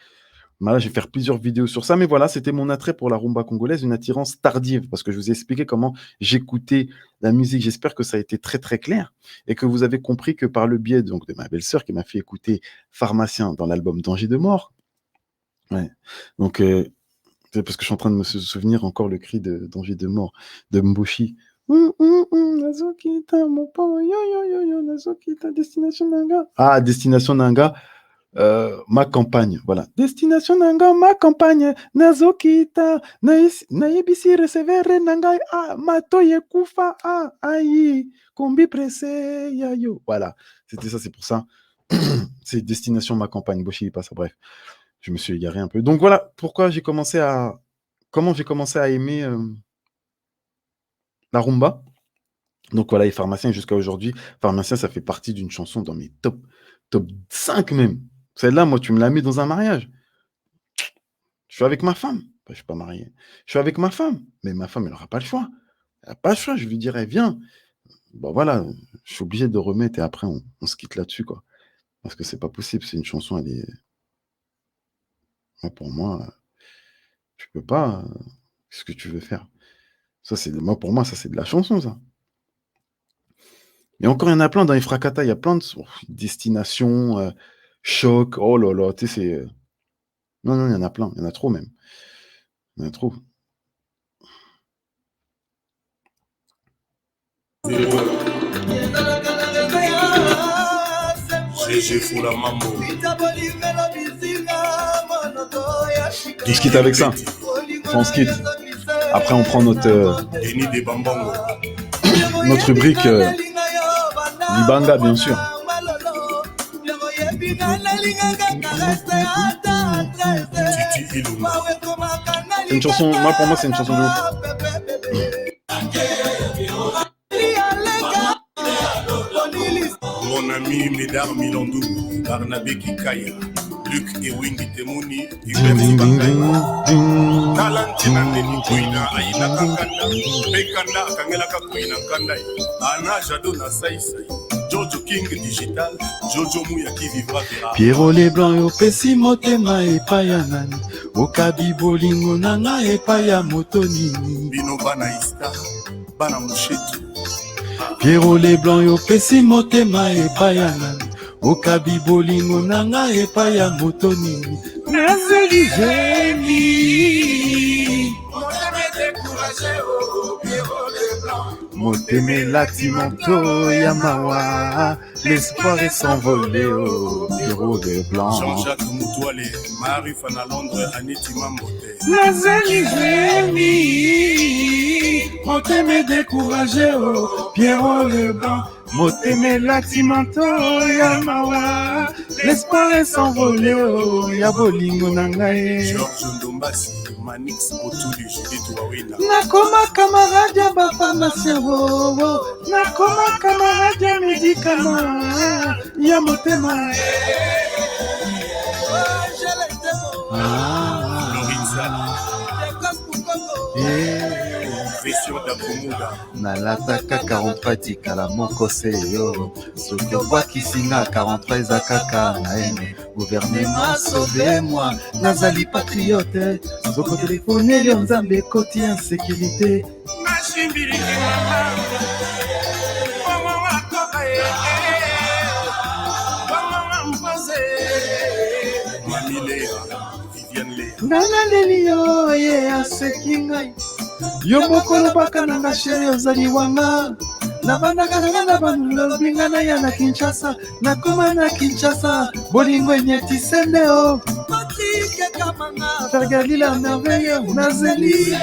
A: Voilà, je vais faire plusieurs vidéos sur ça. Mais voilà, c'était mon attrait pour la rumba congolaise, une attirance tardive, parce que je vous ai expliqué comment j'écoutais la musique. J'espère que ça a été très, très clair et que vous avez compris que par le biais donc, de ma belle-sœur qui m'a fait écouter Pharmacien dans l'album Danger de mort. Ouais. Donc, c'est parce que je suis en train de me souvenir encore le cri de Danger de mort de Mboshi. Nazokita, mon pauvre, yo, yo, yo, yo, Nazokita, Destination Nanga. Ah, Destination Nanga, ma campagne, voilà. Destination Nanga, ma campagne, Nazokita, naibisi recevere Nanga, ah, matoye kufa, ah, aïe, combi pressé, ya yo. Voilà, c'était ça, c'est pour ça. C'est Destination ma campagne, Boshi, pas ça, bref. Je me suis égaré un peu. Donc voilà pourquoi comment j'ai commencé à aimer la rumba. Donc voilà, et Pharmacien jusqu'à aujourd'hui. Pharmacien, ça fait partie d'une chanson dans mes top 5 même. Celle-là, moi, tu me la mets dans un mariage. Je suis avec ma femme. Enfin, je ne suis pas marié. Je suis avec ma femme. Mais ma femme, elle n'aura pas le choix. Elle n'a pas le choix. Je lui dirais, viens. Bon, voilà. je suis obligé de remettre et après, on se quitte là-dessus, quoi. Parce que c'est pas possible. C'est une chanson, elle est. Moi, pour moi, tu peux pas. Qu'est-ce que tu veux faire? Ça, moi, pour moi, ça, c'est de la chanson, ça. Et encore, il y en a plein dans les Fracata. Il y a plein de Destination, Choc. Oh là là, tu sais, c'est. Non, non, il y en a plein. Il y en a trop, même. Il y en a trop.
B: GG Fula Mambo.
A: On se quitte avec ça. On se quitte. Après, on prend notre rubrique Libanga, bien sûr. C'est une chanson, moi, pour moi, c'est une chanson de ouf.
B: Mon ami Médard Milandou, Barnabé Kikaya, Luc Ewingi Temuni, Iberti Bakaya, Talantina Neni Kuina, Aina Kakanda, Pekanda, Kangela Kakuina Kandai, Anna Jadona Saïsaï, Jojo King Digital, Jojo Mouya qui vivra vera.
A: Pierrot les blancs yo pesi motema epaya nani okabi bolingo nanga epaya motonini
B: Bino Bana Ista, Bana Mouchetu.
A: Pierrot les blancs yo pesi motema epaya nani okabi bolingo nanga epaya motonini nazeli geni motemelati manto ya mawa l'espoir est s'envolé au Pierrot les blancs
B: Jean-Jacques Moutouale, Marie Fana Londres, Aneti Mambote.
A: nazeli geni moteme découragé au Pierrot les blancs motemelati manto ya mawa l'espoir est s'envolé au ya bolingo na ngai
B: Georges Ndombasi, Manix Otuli, Judith Wawina.
A: nakoma camarade ya bapharmacien wowo nakoma camarade ya médicament ya motema
B: Version d'Akomuga.
A: nalataka 43 etikala moko se yo soki obwakisinga 43 eza kaka na ene gouvernement sauve moi nazali patriote zokotelefone yo nzambe ekoti insécurité nanaleli yo ye aseki ngai yo moko lobaka nanga sheri ozali wanga nabandaka nanga na balobinga na ya na Kinshasa nakoma na Kinshasa bolingo enyeti sende o fergali la merveille nazeli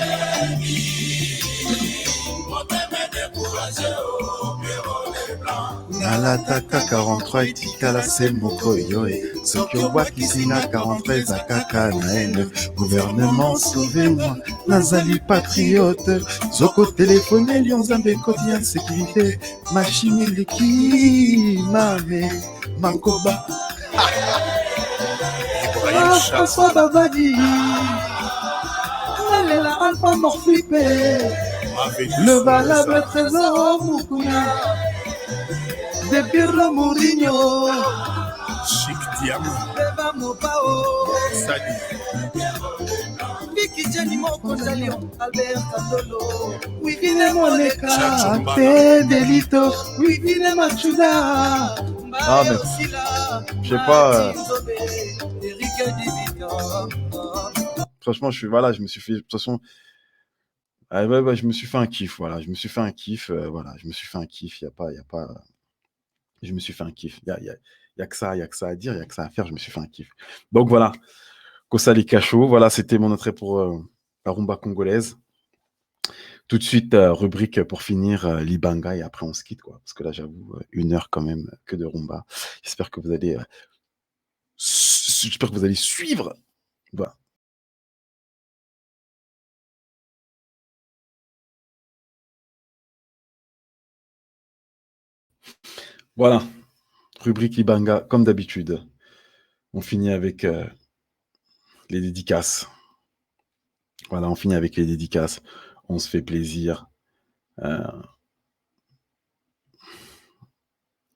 A: nalataka 43 etikala se moko yo soki obwakisinga 43 eza kaka na ene gouvernement sauve moi nazali patriote zokotelefone lio nzambe ekoti ya sécurité mashini leki mame makoba François Babadi nalela alpha morfipe le valable trésor mukuna de Pirlo Mourinho
B: Chic Diamant Sadi
C: Bikijani moko nzali Albert Kandolo
A: Wikine Moleka Te Delito Wikine Machuda Ah mais je sais pas franchement je me suis fait de toute façon ouais, je me suis fait un kiff voilà je me suis fait un kiff il y a pas je me suis fait un kiff il y a que ça à dire il y a que ça à faire je me suis fait un kiff donc voilà Kosali Kacho voilà c'était mon entrée pour la rumba congolaise. Tout de suite, rubrique pour finir, Libanga, et après on se quitte, quoi. Parce que là, j'avoue, 1 heure quand même que de rumba. J'espère que vous allez suivre. Voilà. Voilà, rubrique Libanga, comme d'habitude. On finit avec les dédicaces. Voilà, on finit avec les dédicaces. On se fait plaisir.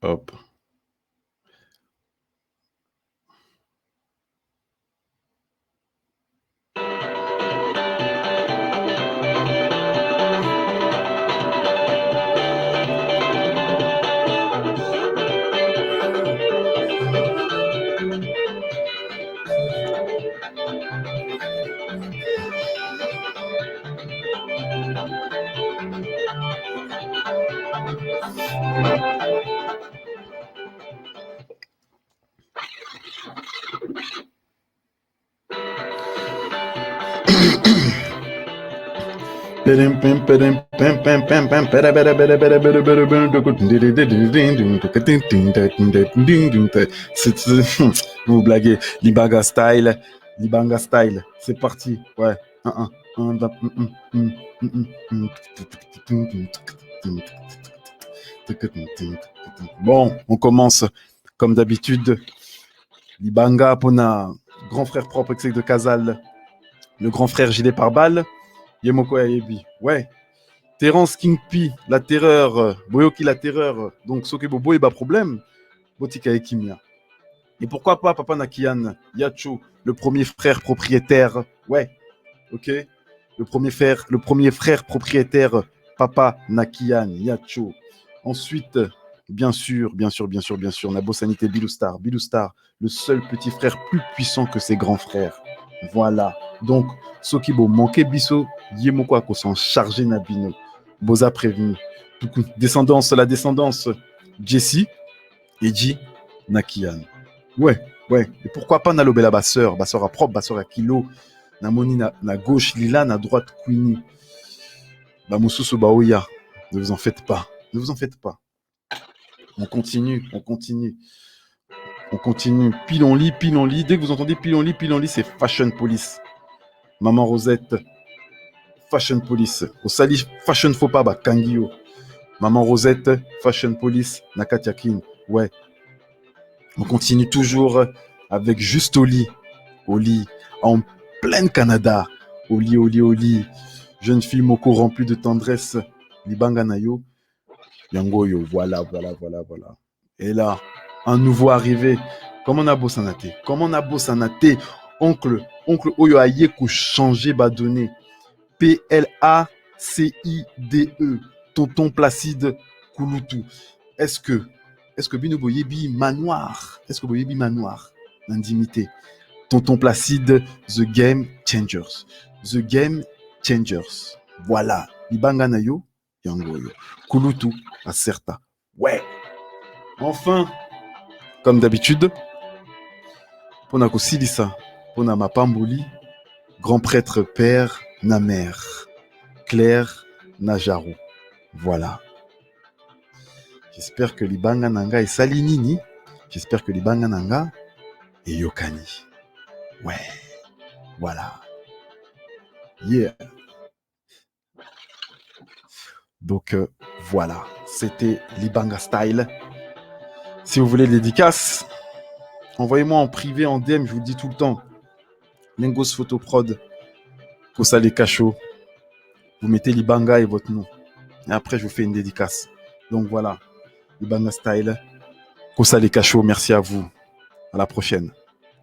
A: Hop. Vous blaguez. Libanga style. C'est parti. Ouais. Bon, on commence comme d'habitude. Libanga Pona, grand frère propre exec de Casal, le grand frère gilet par balle. Yemoko Ayebi. Ouais. Terence Kingpi, la terreur. Boyoki, la terreur. Donc, Sokebo Boy, pas problème. Botika Ekimia. Et pourquoi pas Papa Nakian, Yacho, le premier frère propriétaire. Ouais. Ok. Le premier frère propriétaire, Papa Nakian, Yacho. Ensuite, bien sûr, Nabo Sanité Biloustar. Biloustar, le seul petit frère plus puissant que ses grands frères. Voilà. Donc, Sokibo manqué Bisso, Yemoko Ako s'en charger Nabino. Boza prévenu. La descendance, Jessie, Eji, Nakian. Ouais. Et pourquoi pas Nalobela Basseur à propre, Basseur à kilo. Namoni na gauche Lila, na droite Queenie. Bamususu Baoya. Ne vous en faites pas. On continue. Pilon-lit. Dès que vous entendez pilon-lit, c'est Fashion Police. Maman Rosette, Fashion Police. Osali Fashion Faux pas, Kangio. Maman Rosette, Fashion Police, Nakatiakin. Ouais. On continue toujours avec juste Oli, en plein Canada. Oli. Jeune fille Moko remplie de tendresse. Libanga Nayo. Yangoyo, voilà. Et là, un nouveau arrivé. Comment on a beau sanate? Oncle Oyo Ayeku changer donné. Placide. Tonton Placide Kouloutou. Est-ce que Bino Boyebi Manoir? L'intimité. Tonton Placide, The Game Changers. Voilà. Libanga Nayo, Yangoyo. Kouloutou, Acerta. Ouais. Enfin, comme d'habitude, Pona Kosilisa, Pona Mapamboli, grand prêtre père, na mère, Claire Najarou. Voilà. J'espère que Libanga Nanga est Salinini. J'espère que Libanga Nanga est Yokani. Ouais. Voilà. Yeah. Donc, voilà. C'était Libanga Style. Si vous voulez dédicace, envoyez-moi en privé, en DM, je vous le dis tout le temps. Lingos Photoprod, Kosa les cachots. Vous mettez Libanga et votre nom. Et après, je vous fais une dédicace. Donc voilà, Libanga Style, Kosa les cachots, merci à vous. À la prochaine.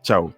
A: Ciao.